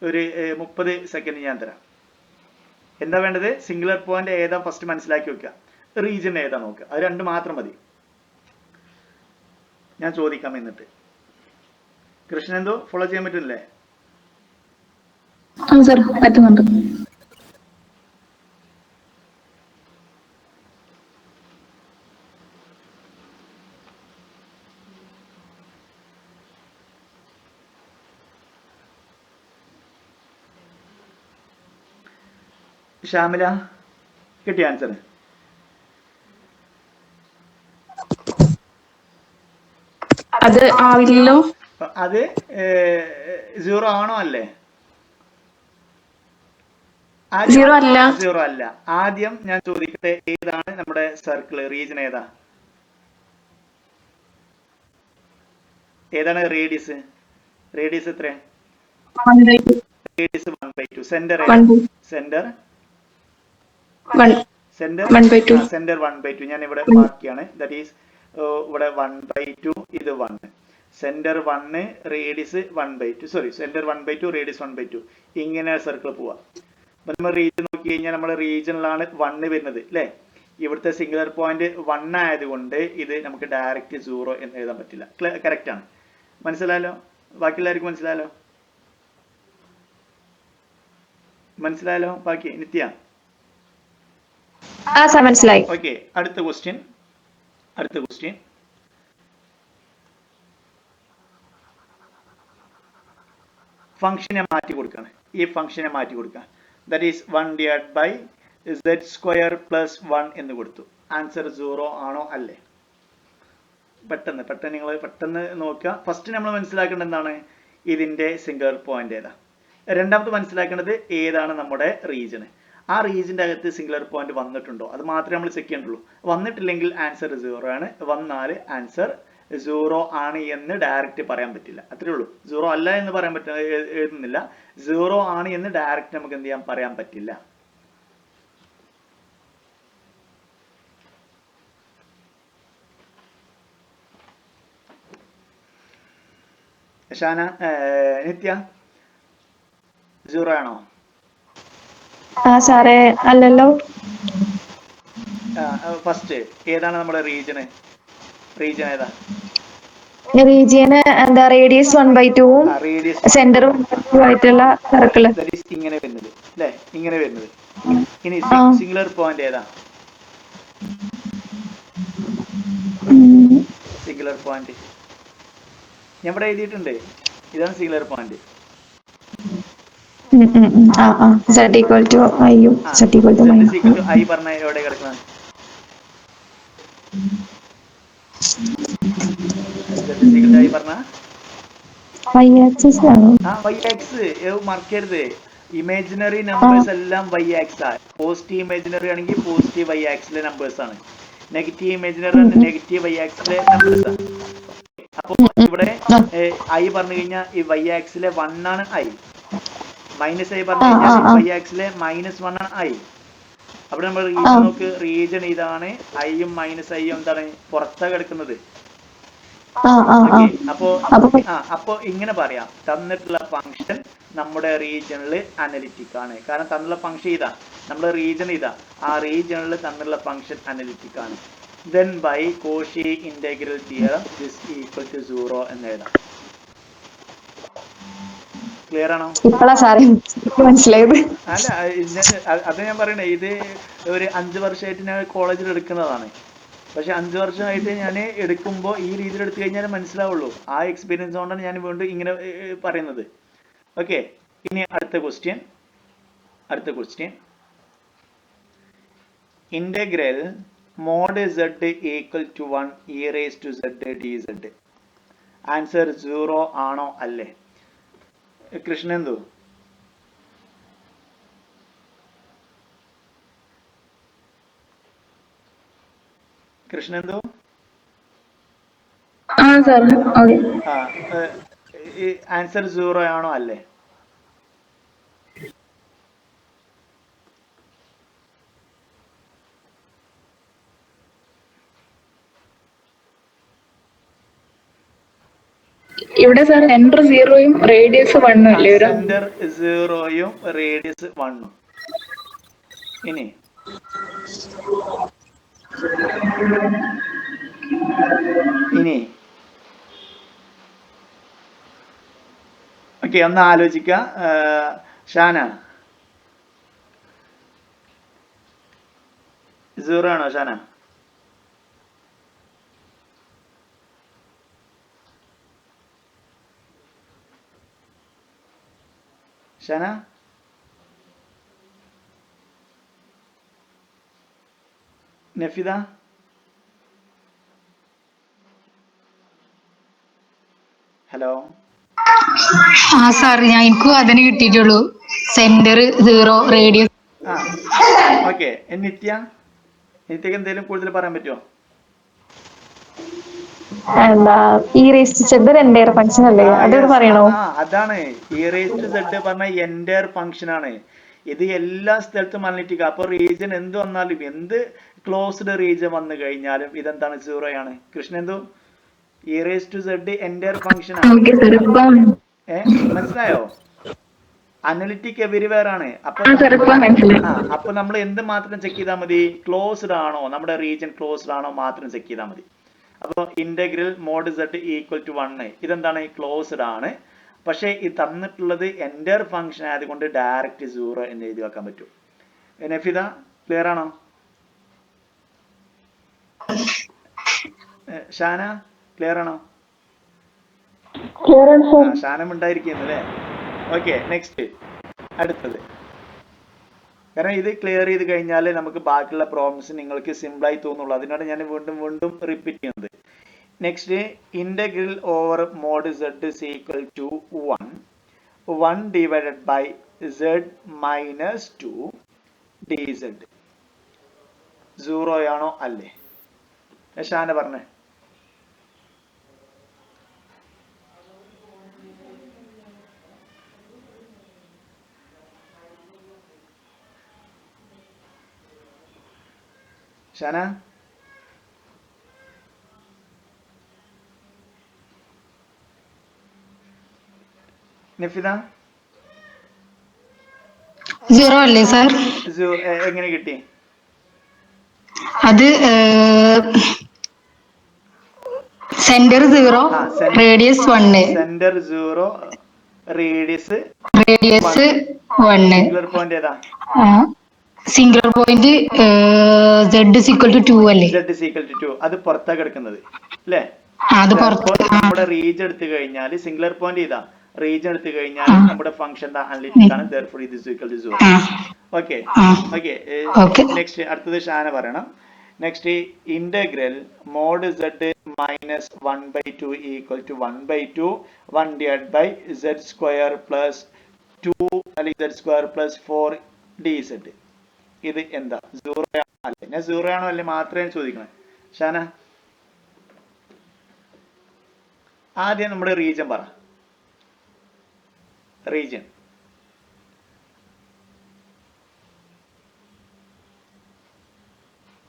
ഒരു 30 സെക്കൻഡ് ഞാൻ തരാം. എന്താ വേണ്ടത്? സിംഗുലർ പോയിന്റ് ഏതാ ഫസ്റ്റ് മനസ്സിലാക്കി വെക്കുക, റീജിയൻ ഏതാ നോക്കുക. അത് രണ്ട് മാത്രം മതി. ഞാൻ ചോദിക്കാം എന്നിട്ട്. കൃഷ്ണൻ എന്തോ ഫോളോ ചെയ്യാൻ പറ്റില്ലേ? പറ്റുന്നുണ്ട്. ഷാമില കിട്ടിയ ആൻസർ? അത് ആവില്ലല്ലോ. അത് 0 ആണോ അല്ലേ? 0 അല്ല. ആദ്യം ഞാൻ ചോദിക്കട്ടെ, ഏതാണ് നമ്മുടെ സർക്കിൾ? റീജിയൻ ഏതാണ് റേഡിയസ് എത്ര? റേഡിയസ് 1/2. സെന്റർ 1/2. ഞാൻ ഇവിടെ മാർക്കിയാണ്. ദാറ്റ് ഈസ് ഇവിടെ 1/2, ഇത് 1. Centre 1, radius 1/2. Sorry, centre 1/2, radius 1/2. ഇങ്ങനെ സർക്കിൾ പോവാ. അപ്പൊ നമ്മൾ റീജിയൻ നോക്കി കഴിഞ്ഞാൽ നമ്മുടെ റീജിയനിലാണ് 1 വരുന്നത് അല്ലേ? ഇവിടുത്തെ സിംഗുലർ പോയിന്റ് 1 ആയതുകൊണ്ട് ഇത് നമുക്ക് ഡയറക്റ്റ് 0 എന്ന് എഴുതാൻ പറ്റില്ല. കറക്റ്റ് ആണ്. മനസ്സിലായല്ലോ? ബാക്കി എല്ലാവർക്കും മനസ്സിലായല്ലോ? ബാക്കി നിത്യ മനസ്സിലായി. ഓക്കെ. അടുത്ത ക്വസ്റ്റ്യൻ. ഫംഗ്ഷനെ മാറ്റി കൊടുക്കാണ്. ഈ ഫംഗ്ഷനെ മാറ്റി കൊടുക്കാം. ദാറ്റ് ഈസ് 1/z² + 1 എന്ന് കൊടുത്തു. ആൻസർ 0 ആണോ അല്ലേ? പെട്ടെന്ന് നിങ്ങൾ നോക്കുക. ഫസ്റ്റ് നമ്മൾ മനസ്സിലാക്കേണ്ടത് എന്താണ്? ഇതിന്റെ സിംഗുലർ പോയിന്റ് ഏതാ. രണ്ടാമത് മനസ്സിലാക്കേണ്ടത് ഏതാണ് നമ്മുടെ റീജിയൻ. ആ റീജിയന്റെ അകത്ത് സിംഗുലർ പോയിന്റ് വന്നിട്ടുണ്ടോ, അത് മാത്രമേ നമ്മൾ ചെക്ക് ചെയ്യേണ്ടുള്ളൂ. വന്നിട്ടില്ലെങ്കിൽ ആൻസർ 0 ആണ്. വന്നാൽ ആൻസർ 0 ആണ് എന്ന് ഡയറക്റ്റ് പറയാൻ പറ്റില്ല. അത്രേ ഉള്ളൂ. 0 അല്ല എന്ന് പറയാൻ എഴുതുന്നില്ല. 0 ആണ് എന്ന് ഡയറക്റ്റ് നമുക്ക് എന്ത് ചെയ്യാൻ പറയാൻ പറ്റില്ല. ഷാന, നിത്യ 0 ആണോ? സാറേ അല്ലല്ലോ. ഫസ്റ്റ് ഏതാണ് നമ്മുടെ റീജിയൻ ഏതാ? റീജിയന് എന്താ? റേഡിയസ് 1/2 സെന്റർ 1/2 ആയിട്ടുള്ള സർക്കിൾ ഇങ്ങനെ വരുന്നത് അല്ലേ? ഇങ്ങനെ വരുന്നത്. ഇനി സിംഗുലർ പോയിന്റ് ഏതാ? സിംഗുലർ പോയിന്റ് ഞാൻ ഇവിടെ എഴുതിയിട്ടുണ്ട്. ഇതാണ് സിംഗുലർ പോയിന്റ്. I പറഞ്ഞ എവിടെ കിടക്കുന്നത്? മറക്കരുത്. ഇമാജിനറി നമ്പേഴ്സ് എല്ലാം വൈ ആക്സ് ആണ്. പോസിറ്റീവ് ഇമാജിനറി ആണെങ്കിൽ പോസിറ്റീവ് വൈ ആക്സിലെ നമ്പേഴ്സ് ആണ്. നെഗറ്റീവ് ഇമാജിനറി ആണ് നെഗറ്റീവ് വൈ ആക്സിലെ നമ്പേഴ്സ് ആണ്. അപ്പൊ ഇവിടെ ഐ പറഞ്ഞു കഴിഞ്ഞാൽ ഈ വൈ ആക്സിലെ 1 ആണ് ഐ. മൈനസ് ഐ പറഞ്ഞു കഴിഞ്ഞാൽ വൈ ആക്സിലെ -1 ആണ് ഐ. അവിടെ നമ്മൾ റീജൺ നോക്ക്, റീജൺ ഇതാണ്. ഐയും മൈനസ് ഐയും എന്താണ് പുറത്താ കിടക്കുന്നത്. അപ്പൊ ഇങ്ങനെ പറയാം, തന്നിട്ടുള്ള ഫംഗ്ഷൻ നമ്മുടെ റീജിയണിൽ അനലിറ്റിക് ആണ്. കാരണം തന്നുള്ള ഫംഗ്ഷൻ ഇതാ, നമ്മുടെ റീജിയൺ ഇതാ, ആ റീജിയണിൽ തന്നുള്ള ഫംഗ്ഷൻ അനലിറ്റിക് ആണ്. then by Cauchy integral theorem this equal to 0 എന്ന് എഴുതാം. ക്ലിയർ ആണോ? മനസ്സിലായത്? അല്ല, അത് ഞാൻ പറയണേ, ഇത് ഒരു 5 വർഷമായിട്ട് ഞാൻ കോളേജിൽ എടുക്കുന്നതാണ്. പക്ഷെ 5 വർഷമായിട്ട് ഞാൻ എടുക്കുമ്പോൾ ഈ രീതിയിൽ എടുത്തു കഴിഞ്ഞാൽ മനസ്സിലാവുള്ളൂ. ആ എക്സ്പീരിയൻസ് കൊണ്ടാണ് ഞാൻ വീണ്ടും ഇങ്ങനെ പറയുന്നത്. ഓക്കെ, ഇനി അടുത്ത question. Integral mod z equal to 1 e raised to z dz. Answer 0 ആണോ അല്ലേ? കൃഷ്ണേന്ദു, ആൻസർ 0 ആണോ അല്ലേ? ഇവിടെ സാർ സെന്റർ 0 റേഡിയസ് 1 അല്ലേ? Centre 0 radius 1. ഇനി ഓക്കെ, ഒന്ന് ആലോചിക്ക. ഷാന, 0 ആണോ ഷാന? ഷാന, നഫിദ, ഹലോ. സാർ എനിക്കും അതിന് കിട്ടിയിട്ടുള്ളൂ. Centre 0 radius. ഓക്കെ, നിത്യക്ക് എന്തെങ്കിലും കൂടുതൽ പറയാൻ പറ്റുമോ? ഫംഗ്ഷൻ അല്ലേ, അതോട് പറയണോ? അതാണ് ഇ റേസ് ടു സെഡ് പറഞ്ഞ എൻഡയർ ഫംഗ്ഷൻ ആണ്. ഇത് എല്ലാ സ്ഥലത്തും അനലിറ്റിക്. അപ്പൊ റീജിയൻ എന്ത് വന്നാലും, എന്ത് ക്ലോസ്ഡ് റീജിയൻ വന്നു കഴിഞ്ഞാലും ഇതെന്താണ് 0 ആണ്. Krishnendu, E raise to Z entire function ആണ്. മനസ്സിലായോ? അനലിറ്റിക് എവരിവെയർ ആണ്. അപ്പൊ നമ്മൾ എന്ത് മാത്രം ചെക്ക് ചെയ്താൽ മതി? ക്ലോസ്ഡ് ആണോ, നമ്മുടെ റീജിയൻ ക്ലോസ്ഡ് ആണോ മാത്രം ചെക്ക് ചെയ്താൽ മതി. അപ്പൊ integral mod z equal to 1 ഇതെന്താണ്? ക്ലോസ്ഡ് ആണ്. പക്ഷെ ഈ തന്നിട്ടുള്ളത് എൻഡയർ ഫംഗ്ഷൻ ആയതുകൊണ്ട് ഡയറക്റ്റ് 0 എന്ന് എഴുതി വെക്കാൻ പറ്റും. നഫിദ, ക്ലിയർ ആണോ? ഷാന, ക്ലിയർ ആണോ? ഷാനം ഉണ്ടായിരിക്കുന്നല്ലേ? ഓക്കെ, നെക്സ്റ്റ്, അടുത്തത്. കാരണം ഇത് ക്ലിയർ ചെയ്ത് കഴിഞ്ഞാൽ നമുക്ക് ബാക്കിയുള്ള പ്രോബ്ലംസ് നിങ്ങൾക്ക് സിമ്പിളായി തോന്നുള്ളൂ. അതിനാണ് ഞാൻ വീണ്ടും റിപ്പീറ്റ് ചെയ്യുന്നത്. Next, integral over mod z is equal to 1 divided by z minus 2 dz. 0 ആണോ അല്ലേ? ഷാന പറഞ്ഞേ. ഷാന, നഫിദ, 0 അല്ലേ സാർ? എങ്ങനെ കിട്ടി? അത് centre 0 radius 1. Centre 0 radius 1. Singular point ഏതാ? Singular point z is equal to 2 അല്ലേ? z is equal to 2. അത് പുറത്താ കിടക്കുന്നത് അല്ലേ? നമ്മുടെ റീജൻ എടുത്തു കഴിഞ്ഞാൽ സിംഗുലർ പോയിന്റ് ഇതാ, റീജൻ എടുത്തു കഴിഞ്ഞാൽ നമ്മുടെ ഫംഗ്ഷൻ അനലിറ്റിക് ആണ്. therefore it is equal to 0. Okay. Next, അടുത്തത് ഷാന പറയണം. Next, integral mod z minus 1/2 equal to 1/2 1 divided by z square plus 2 അല്ലെങ്കിൽ z സ്ക്വയർ പ്ലസ് 4dz. ഇത് എന്താ? സീറോ ആണോ അല്ലേ? ഞാൻ സീറോ ആണോ അല്ലേ മാത്രമേ ചോദിക്കണേ. ഷാന ആദ്യം നമ്മുടെ റീജിയൻ പറ. റീജിയൻ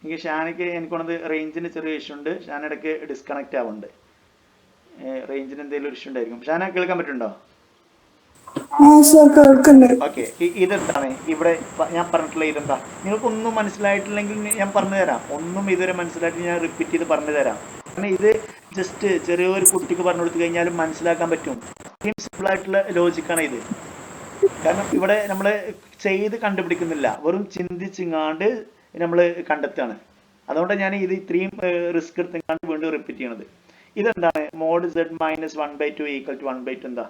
എനിക്ക് ഷാനയ്ക്ക് എനിക്കൊന്നത് റേഞ്ചിന് ചെറിയ ഇഷ്യൂ ഉണ്ട്. ഷാന ഇടയ്ക്ക് ഡിസ്കണക്റ്റ് ആവുന്നുണ്ട്. റേഞ്ചിന് എന്തെങ്കിലും ഒരു ഇഷ്യൂ ഉണ്ടായിരിക്കും. ഷാന കേൾക്കാൻ പറ്റുന്നുണ്ടോ? ഓക്കെ. ഇതെന്താണ് ഇവിടെ ഞാൻ പറഞ്ഞിട്ടുള്ള ഇതെന്താ? നിങ്ങൾക്ക് ഒന്നും മനസ്സിലായിട്ടില്ലെങ്കിൽ ഞാൻ പറഞ്ഞു തരാം. ഒന്നും ഇതുവരെ മനസ്സിലായിട്ട് ഞാൻ റിപ്പീറ്റ് ചെയ്ത് പറഞ്ഞു തരാം. കാരണം ഇത് ജസ്റ്റ് ചെറിയൊരു കുട്ടിക്ക് പറഞ്ഞു കൊടുത്തു കഴിഞ്ഞാലും മനസ്സിലാക്കാൻ പറ്റും. സിമ്പിൾ ആയിട്ടുള്ള ലോജിക്കാണ് ഇത്. കാരണം ഇവിടെ നമ്മൾ ചെയ്ത് കണ്ടുപിടിക്കുന്നില്ല, വെറും ചിന്തിച്ചിങ്ങാണ്ട് നമ്മൾ കണ്ടെത്തുകയാണ്. അതുകൊണ്ടാണ് ഞാൻ ഇത് ഇത്രയും റിസ്ക് എടുത്തങ്ങാണ്ട് വീണ്ടും റിപ്പീറ്റ് ചെയ്യണത്. ഇതെന്താണ്? Mod z minus 1/2 equal to 1/2 എന്താ?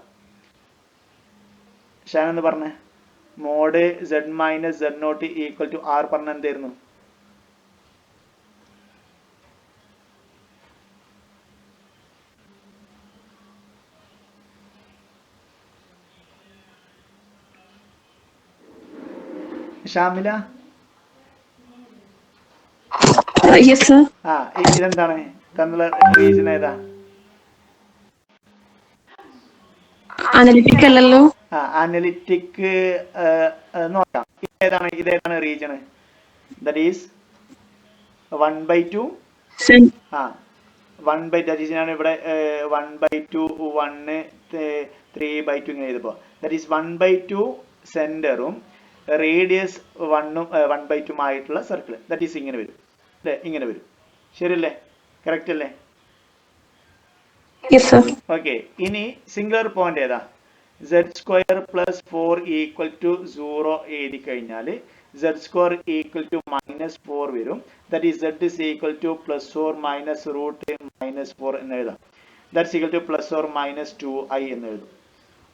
ഷാൻ എന്ന് പറഞ്ഞേ. Mod z minus z0 equal to r പറഞ്ഞ എന്തായിരുന്നു? ഷാമില ഇതെന്താണ്? തന്നുള്ള റീജിയൻ ഏതാ? അനലിറ്റിക് അല്ലല്ലോ. അനലിറ്റിക് നോക്കാം. ഇതേതാണ് റീജിയൻ? That is 1/2. 1/2 ഞാൻ ഇവിടെ 1/2 1 3/2 ഇങ്ങനെ എഴുതുമ്പോ ദാറ്റ് ഈസ് 1/2 സെന്ററും റേഡിയസ് 1/2 ആയിട്ടുള്ള സർക്കിൾ. ദാറ്റ് ഈസ് ഇങ്ങനെ വരും അല്ലേ? ഇങ്ങനെ വരും. ശരിയല്ലേ? കറക്റ്റ് അല്ലേ? ഓക്കെ. ഇനി സിംഗുലർ പോയിന്റ് ഏതാ? z square plus 4 equal to 0 എഴുതി കഴിഞ്ഞാൽ z സ്ക്വയർ ഈക്വൽ ടു -4 വരും. That is z is equal to plus or minus root -4 എന്ന് എഴുതാം. That's equal to plus or minus 2i എന്ന് എഴുതും.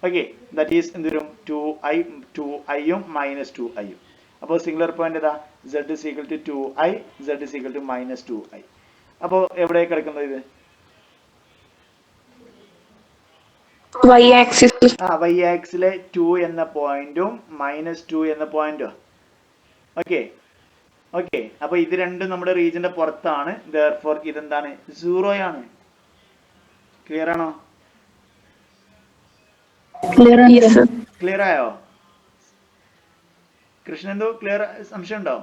ഓക്കെ. ദാറ്റ് ഈസ് എന്ത് വരും? 2iയും മൈനസ് 2iയും. അപ്പോൾ സിംഗുലർ പോയിന്റ് ഏതാ? z is equal to 2i, z is equal to minus 2i. അപ്പോൾ എവിടെ കിടക്കുന്നത് ഇത്? y axis. y ആക്സിലെ 2 എന്ന പോയിന്റും -2 എന്ന പോയിന്റും. ഓക്കെ. ഓക്കെ. അപ്പൊ ഇത് രണ്ടും നമ്മുടെ റീജിയന്റെ പുറത്താണ്. therefore ഇതെന്താണ്? 0 ആണ്. ക്ലിയർ ആണോ? ക്ലിയർ ആയോ? കൃഷ്ണൻ എന്തോ ക്ലിയർ സംശയം ഉണ്ടോ?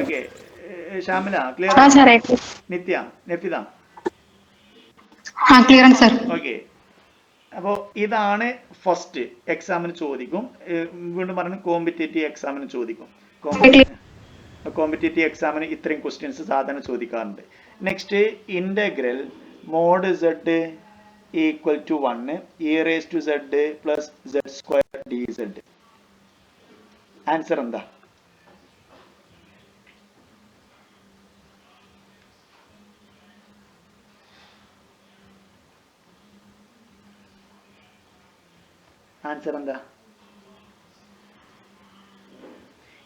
ഓക്കെ. ഷാമില ക്ലിയർ? നിത്യ, നഫിദ ഓക്കെ. അപ്പോൾ ഇതാണ് ഫസ്റ്റ് എക്സാമിന് ചോദിക്കും. വീണ്ടും പറഞ്ഞു കോമ്പറ്റേറ്റീവ് എക്സാമിന് ചോദിക്കും. കോമ്പറ്റേറ്റീവ് എക്സാമിന് ഇത്രയും ക്വസ്റ്റ്യൻസ് സാധാരണ ചോദിക്കാറുണ്ട്. Next integral mod z equal to 1 e raise to z plus z square dz. Answer എന്താ? ആൻസർ എന്താ?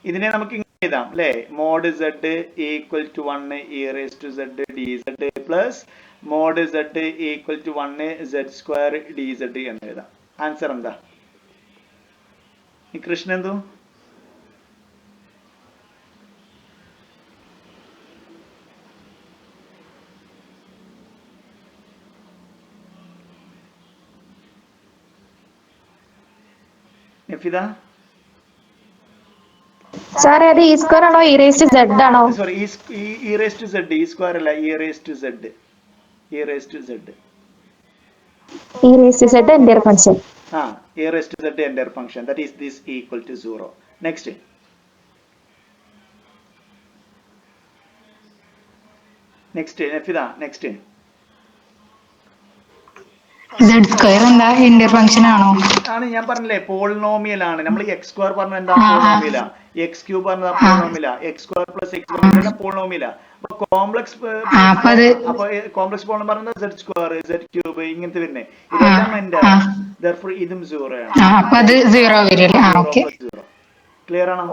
ഇതിനെ നമുക്ക് ഇങ്ങനെ എഴുതാം അല്ലേ? Mod z equal to 1 e raise to z dz plus mod z equal to 1 z square dz എന്ന് എഴുതാം. ആൻസർ എന്താ? ഈ കൃഷ്ണ എന്തോ നഫിദ സാർ അത് e സ്ക്വയർ ആണോ e റേസ് ടു z ആണോ? Sorry e raise to z. e square അല്ല, e raise to z. e raise to z. e raise to z entire function. e raise to z entire function. That is this equal to 0. Next Nafida next. z square എന്താ? ഇന്റർ ഫംഗ്ഷൻ ആണോ? ആണ്. ഞാൻ പറഞ്ഞില്ലേ പോളിനോമിയൽ ആണ്. നമ്മൾ എക്സ് സ്ക്വയർ പറഞ്ഞ എന്താ? പോളിനോമിയല. എക്സ് ക്യൂബ് പറഞ്ഞ പോളിനോമിയല. എക്സ് സ്ക്വയർ പ്ലസ് എക്സ് പറഞ്ഞ പോളിനോമിയല. അപ്പൊ കോംപ്ലക്സ് കോംപ്ലക്സ് പോളിനോം പറഞ്ഞത് z സ്ക്വയർ z ക്യൂബ് ഇങ്ങനത്തെ വരുന്നേ. ഇതെല്ലാം എന്റെ therefore ഇതും 0 ആണ്. അപ്പൊ അത് 0 വരില്ലേ? ഓക്കേ. ക്ലിയർ ആണോ?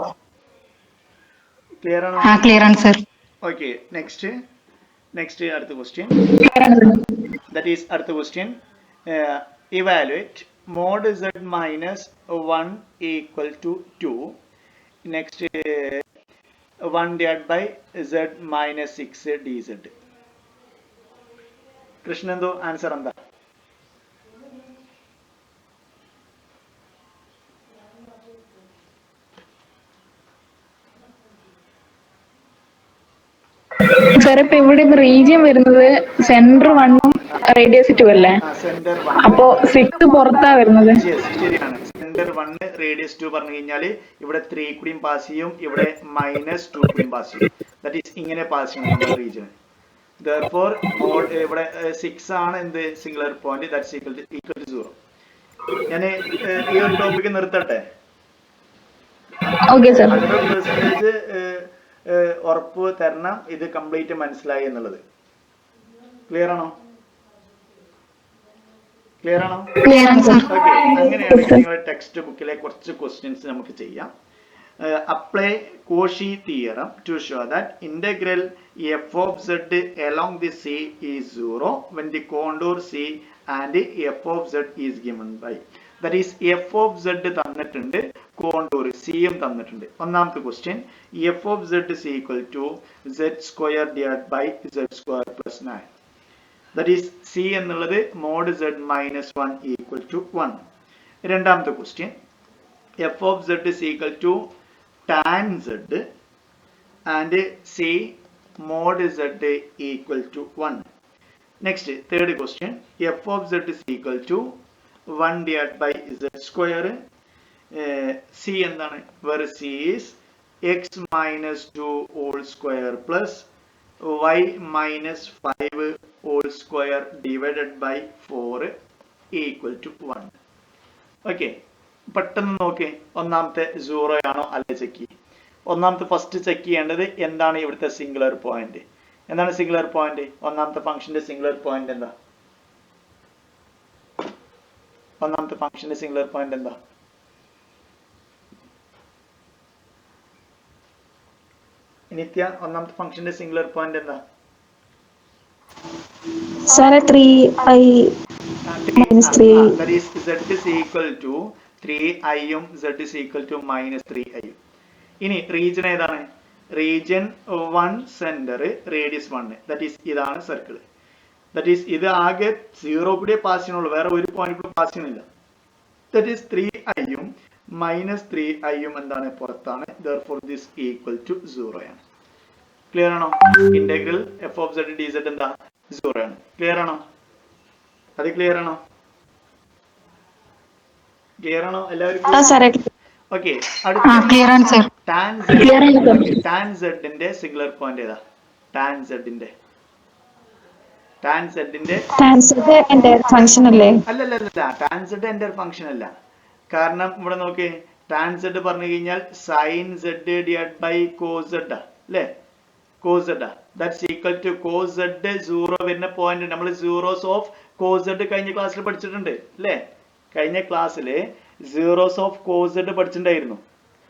ക്ലിയർ ആണോ? ക്ലിയർ ആണ് സർ. ഓക്കെ. നെക്സ്റ്റ് അടുത്ത ക്വസ്റ്റ്യൻ. ദാറ്റ് ഈസ് അടുത്ത question. Evaluate mod z minus 1 equal to 2. Next 1 divided by z minus 6 dz. കൃഷ്ണന്തു answer എന്താ? സാർ ഇപ്പൊ ഇവിടെ റീജിയൻ വരുന്നത് സെന്റർ 1 റേഡിയസ് 2 അല്ലേ? സെന്റർ അപ്പോ 6 പുറത്താ വരുന്നത്. ശരിയാണ്. സെന്റർ 1 റേഡിയസ് 2 പറഞ്ഞു കഴിഞ്ഞാല് ഇവിടെ 3 കൂടിയും പാസ് ചെയ്യും, ഇവിടെ -2 കൂടിയും പാസ് ചെയ്യും. ദാറ്റ് ഈസ് ഇങ്ങനെ പാസ് ചെയ്യണം നമ്മുടെ റീജിയൻ. therefore മോഡ് ഇവിടെ 6 ആണ് എന്ത് singular point, that's equal to 0. ഞാൻ ഈ ഒരു ടോപ്പിക് നിർത്തട്ടെ. Okay sir. 100% ഉറപ്പ് തരണം ഇത് കംപ്ലീറ്റ് മനസ്സിലായി എന്നുള്ളത്. ക്ലിയർ ആണോ? ക്ലിയർ ആണോ? ഓക്കെ, അങ്ങനെയാണെങ്കിൽ നിങ്ങളുടെ ടെക്സ്റ്റ് ബുക്കിലെ കുറച്ച് ക്വസ്റ്റ്യൻസ് നമുക്ക് ചെയ്യാം. Apply Cauchy theorem to show that integral f of z along the c is 0 when the contour c and f of z is given by. That is f of z തന്നിട്ടുണ്ട്, കോണ്ടൂർ c യും തന്നിട്ടുണ്ട്. ഒന്നാമത്തെ question f of z is equal to z square divided by z square plus 9. That is c എന്നുള്ളത് mod z minus 1 equal to 1. രണ്ടാമത്തെ question f of z is equal to tan z and c mod z equal to 1. Next, third question, f of z is equal to 1 divided by z square. C എന്താണ്? where c is x minus 2 whole square plus y minus 5 whole square divided by 4 equal to 1. Okay, പെട്ടെന്ന് നോക്കേ, ഒന്നാമത്തെ 0 ആണോ അല്ലെ ചെക്ക് ചെയ്യും. ഒന്നാമത്തെ ഫസ്റ്റ് ചെക്ക് ചെയ്യേണ്ടത് എന്താണ് ഇവിടുത്തെ സിംഗുലർ പോയിന്റ്. എന്താണ് സിംഗുലർ പോയിന്റ്? ഒന്നാമത്തെ ഫംഗ്ഷന്റെ സിംഗുലർ പോയിന്റ് എന്താ? ഒന്നാമത്തെ ഫംഗ്ഷന്റെ സിംഗുലർ പോയിന്റ് എന്താ? നിത്യ, ഒന്നാമത്തെ ഫംഗ്ഷന്റെ സിംഗുലർ പോയിന്റ് എന്താ? സാറേ 3i minus 3. That is z is equal to 3i യും z is equal to minus 3i യും. ഇനി റീജിയൻ ഏതാണ്? Region 1 centre radius 1. That is ഇതാണ് സർക്കിൾ. ദാറ്റ് ഈസ് ഇത് ആകെ 0 കൂടെ പാസ് ചെയ്യണുള്ളൂ, വേറെ ഒരു പോയിന്റ് കൂടെ പാസ് ചെയ്യണില്ല. ദാറ്റ് ഈസ് 3i യും minus 3i യും എന്താണ്? പുറത്താണ്. therefore this equal to 0 ആണ്. ക്ലിയർ ആണോ? Integral f of z dz എന്താ? 0 ആണ്. ക്ലിയർ ആണോ? അത് ക്ലിയർ ആണോ? ക്ലിയർ ആണോ എല്ലാവർക്കും? ഓക്കെ, ടാൻ സെഡിന്റെ സിംഗുലർ പോയിന്റ് ഏതാ? ടാൻ സെഡിന്റെ ഫംഗ്ഷൻ അല്ലേ? അല്ലല്ല, ടാൻ സെഡ് എന്റെ ഫംഗ്ഷൻ അല്ല. കാരണം ഇവിടെ നോക്കി, ടാൻ സെഡ് പറഞ്ഞു കഴിഞ്ഞാൽ sine z divide by cos z അല്ലേ? Cos z that's equal to cos z 0 വരുന്ന പോയിന്റ്. നമ്മൾ സീറോസ് ഓഫ് കോസ് സെഡ് കഴിഞ്ഞ ക്ലാസ്സിൽ പഠിച്ചിട്ടുണ്ട് അല്ലേ? കഴിഞ്ഞ ക്ലാസ്സിൽ സീറോസ് ഓഫ് കോസ് സെഡ് പഠിച്ചിട്ടുണ്ടായിരുന്നു.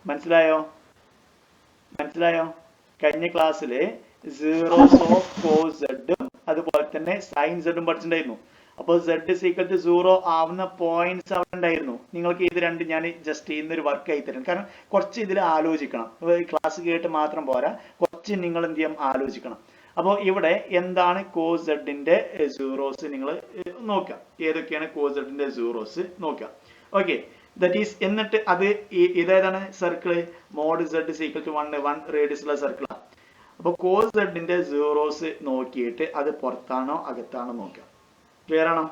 മനസ്സിലായോ? കഴിഞ്ഞ ക്ലാസ്സില് സീറോസ് ഓഫ് കോസ് സെഡും അതുപോലെ തന്നെ സൈൻ സെഡും പഠിച്ചിട്ടുണ്ടായിരുന്നു. അപ്പോൾ z is equal to 0 ആവുന്ന പോയിന്റ്സ് അവിടെ ഉണ്ടായിരുന്നു. നിങ്ങൾക്ക് ഇത് രണ്ട് ഞാൻ ജസ്റ്റ് ചെയ്യുന്നൊരു വർക്ക് ആയി തരും. കാരണം കുറച്ച് ഇതിൽ ആലോചിക്കണം. ക്ലാസ് കേട്ട് മാത്രം പോരാ, കുറച്ച് നിങ്ങൾ എന്ത് ചെയ്യാം? ആലോചിക്കണം. അപ്പോൾ ഇവിടെ എന്താണ് കോസ് സെഡിന്റെ സീറോസ് നിങ്ങൾ നോക്കാം. ഏതൊക്കെയാണ് കോസ് സെഡിന്റെ സീറോസ് നോക്കാം. ഓക്കെ, ദാറ്റ് ഈസ് എന്നിട്ട് അത് ഇതേതാണ് circle? Mod z is equal to 1 radius ഉള്ള സർക്കിളാണ്. അപ്പോൾ കോസ് സെഡിന്റെ സീറോസ് നോക്കിയിട്ട് അത് പുറത്താണോ അകത്താണോ നോക്കാം. ക്ലിയർ ആണോ?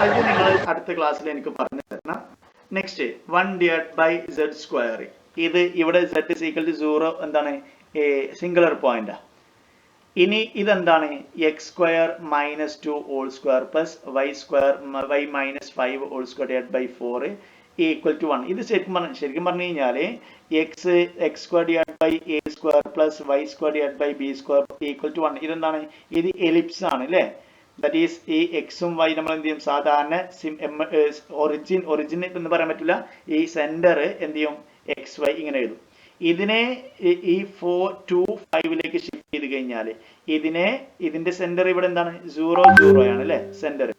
അത് നിങ്ങൾ അടുത്ത ക്ലാസ്സിൽ എനിക്ക് പറഞ്ഞു തരണം. Next 1 divided by z square. ഇത് ഇവിടെ z is equal to 0 എന്താണ്? സിംഗുലർ പോയിന്റാ. ഇനി ഇതെന്താണ്? x square minus 2 whole square plus y minus 5 whole square divided by 4 equal to 1. ഇത് ശരിക്കും പറഞ്ഞു കഴിഞ്ഞാല് x square divided by a square plus y square divided by b square equal to 1. ഇതെന്താണ്? ഇത് എലിപ്സ് ആണ് അല്ലേ? ദാറ്റ് ഈസ് ഈ എക്സും വൈ നമ്മൾ എന്ത് ചെയ്യും? സാധാരണ ഒറിജിൻ എന്ന് പറയാൻ പറ്റില്ല. ഈ സെന്റർ എന്ത് ചെയ്യും? എക്സ് വൈ ഇങ്ങനെ എഴുതും. ഇതിനെ ഈ 2 5ലേക്ക് ഷിഫ്റ്റ് ചെയ്ത് കഴിഞ്ഞാൽ ഇതിന്റെ സെന്റർ ഇവിടെ എന്താണ് 0 0 ആണ് അല്ലെ സെന്റർ.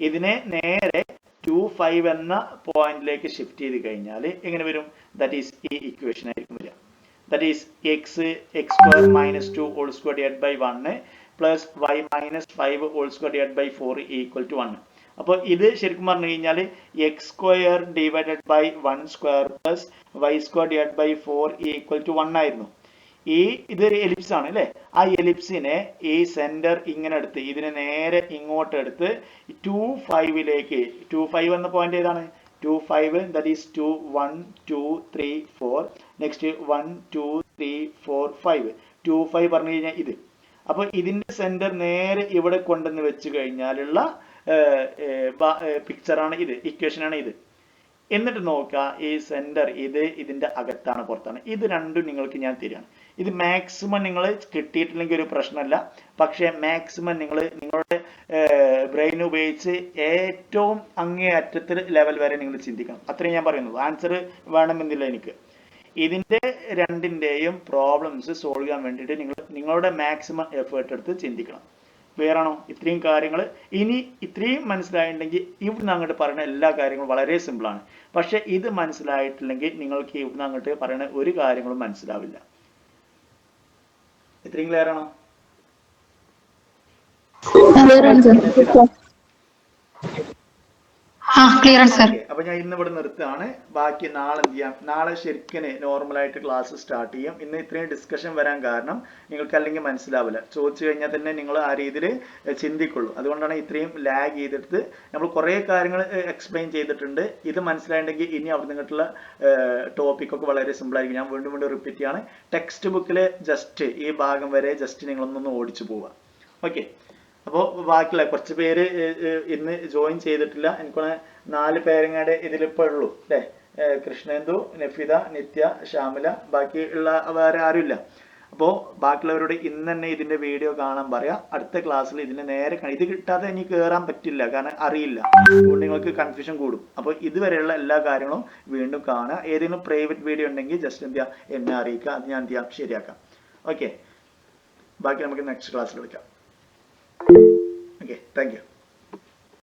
ഇതിനെ നേരെ 2 5 എന്ന പോയിന്റിലേക്ക് ഷിഫ്റ്റ് ചെയ്ത് കഴിഞ്ഞാൽ എങ്ങനെ വരും? ദാറ്റ് ഈസ് ഈ ഇക്വേഷൻ ആയിരിക്കും വരിക. That is x square minus 2 whole square divided by 1 plus y minus 5 whole square divided by 4 equal to 1. അപ്പോൾ ഇത് ശരിക്കും പറഞ്ഞു കഴിഞ്ഞാൽ x square divided by 1 square plus y square divide by 4 equal to 1 ആയിരുന്നു. ഇതൊരു എലിപ്സ് ആണ് അല്ലേ? ആ എലിപ്സിനെ ഈ സെന്റർ ഇങ്ങനെ എടുത്ത് ഇതിനെ നേരെ ഇങ്ങോട്ട് എടുത്ത് 2 5ലേക്ക് 2 5 എന്ന പോയിന്റ് ഏതാണ്? 2 5 that is 2 1 2 3 4 നെക്സ്റ്റ് 1 2 3 4 5 2 5 പറഞ്ഞു കഴിഞ്ഞാൽ ഇത്. അപ്പൊ ഇതിന്റെ സെന്റർ നേരെ ഇവിടെ കൊണ്ടുവന്ന് വെച്ച് കഴിഞ്ഞാലുള്ള പിക്ചറാണ് ഇത്, ഇക്വേഷൻ ആണ് ഇത്. എന്നിട്ട് നോക്കുക ഈ സെന്റർ ഇതിന്റെ അകത്താണ് പുറത്താണ്. ഇത് രണ്ടും നിങ്ങൾക്ക് ഞാൻ തരികയാണ്. ഇത് മാക്സിമം നിങ്ങൾ കിട്ടിയിട്ടില്ലെങ്കിൽ ഒരു പ്രശ്നമല്ല. പക്ഷെ മാക്സിമം നിങ്ങളുടെ ബ്രെയിൻ ഉപയോഗിച്ച് ഏറ്റവും അങ്ങേയറ്റത്തിൽ ലെവൽ വരെ നിങ്ങൾ ചിന്തിക്കണം. അത്രയും ഞാൻ പറയുന്നത്. ആൻസർ വേണമെന്നില്ല എനിക്ക്. ഇതിന്റെ രണ്ടിന്റെയും പ്രോബ്ലംസ് സോൾവ് ചെയ്യാൻ വേണ്ടിയിട്ട് നിങ്ങളുടെ മാക്സിമം എഫേർട്ട് എടുത്ത് ചിന്തിക്കണം. ക്ലിയർ ആണോ? ഇത്രയും കാര്യങ്ങൾ ഇനി ഇത്രയും മനസ്സിലായിട്ടുണ്ടെങ്കിൽ ഇവിടുന്ന് അങ്ങോട്ട് പറയുന്ന എല്ലാ കാര്യങ്ങളും വളരെ സിമ്പിൾ ആണ്. പക്ഷെ ഇത് മനസ്സിലായിട്ടില്ലെങ്കിൽ നിങ്ങൾക്ക് ഇവിടുന്ന് അങ്ങോട്ട് പറയുന്ന ഒരു കാര്യങ്ങളും മനസ്സിലാവില്ല. ഇത്രയും ക്ലിയർ ആണോ? അപ്പൊ ഞാൻ ഇന്ന് ഇവിടെ നിർത്തുകയാണ്. ബാക്കി നാളെ എന്ത് ചെയ്യാം? നാളെ ശരിക്കും നോർമലായിട്ട് ക്ലാസ് സ്റ്റാർട്ട് ചെയ്യും. ഇന്ന് ഇത്രയും ഡിസ്കഷൻ വരാൻ കാരണം നിങ്ങൾക്ക് അല്ലെങ്കിൽ മനസ്സിലാവില്ല. ചോദിച്ചു കഴിഞ്ഞാൽ തന്നെ നിങ്ങൾ ആ രീതിയിൽ ചിന്തിക്കുള്ളൂ. അതുകൊണ്ടാണ് ഇത്രയും ലാഗ് ചെയ്തെടുത്ത് നമ്മൾ കുറേ കാര്യങ്ങൾ എക്സ്പ്ലെയിൻ ചെയ്തിട്ടുണ്ട്. ഇത് മനസ്സിലായിട്ടുണ്ടെങ്കിൽ ഇനി അവിടെ നിന്നിട്ടുള്ള ടോപ്പിക്കൊക്കെ വളരെ സിമ്പിൾ ആയിരിക്കും. ഞാൻ വീണ്ടും വീണ്ടും റിപ്പീറ്റ് ചെയ്യാണ്. ടെക്സ്റ്റ് ബുക്കിൽ ജസ്റ്റ് ഈ ഭാഗം വരെ ജസ്റ്റ് നിങ്ങളൊന്നൊന്ന് ഓടിച്ചു പോവുക. ഓക്കെ. അപ്പോൾ ബാക്കിയുള്ള കുറച്ച് പേര് ഇന്ന് ജോയിൻ ചെയ്തിട്ടില്ല. എനിക്കൊന്ന് 4 പേരെങ്ങാടെ ഇതിലിപ്പോൾ ഉള്ളൂ അല്ലേ? കൃഷ്ണേന്ദു, നഫിദ, നിത്യ, ശ്യാമല, ബാക്കിയുള്ള വേറെ ആരുമില്ല. അപ്പോൾ ബാക്കിയുള്ളവരോട് ഇന്ന് തന്നെ ഇതിന്റെ വീഡിയോ കാണാൻ പറയാം. അടുത്ത ക്ലാസ്സിൽ ഇതിന് നേരെ ഇത് കിട്ടാതെ ഇനി കയറാൻ പറ്റില്ല, കാരണം അറിയില്ല. അതുകൊണ്ട് നിങ്ങൾക്ക് കൺഫ്യൂഷൻ കൂടും. അപ്പോൾ ഇതുവരെയുള്ള എല്ലാ കാര്യങ്ങളും വീണ്ടും കാണുക. ഏതെങ്കിലും പ്രൈവറ്റ് വീഡിയോ ഉണ്ടെങ്കിൽ ജസ്റ്റ് എന്ത് ചെയ്യുക, എന്നെ അറിയിക്കുക. അത് ഞാൻ എന്ത് ചെയ്യാം, ശരിയാക്കാം. ഓക്കെ. ബാക്കി നമുക്ക് നെക്സ്റ്റ് ക്ലാസ്സിൽ വിളിക്കാം. Okay, thank you.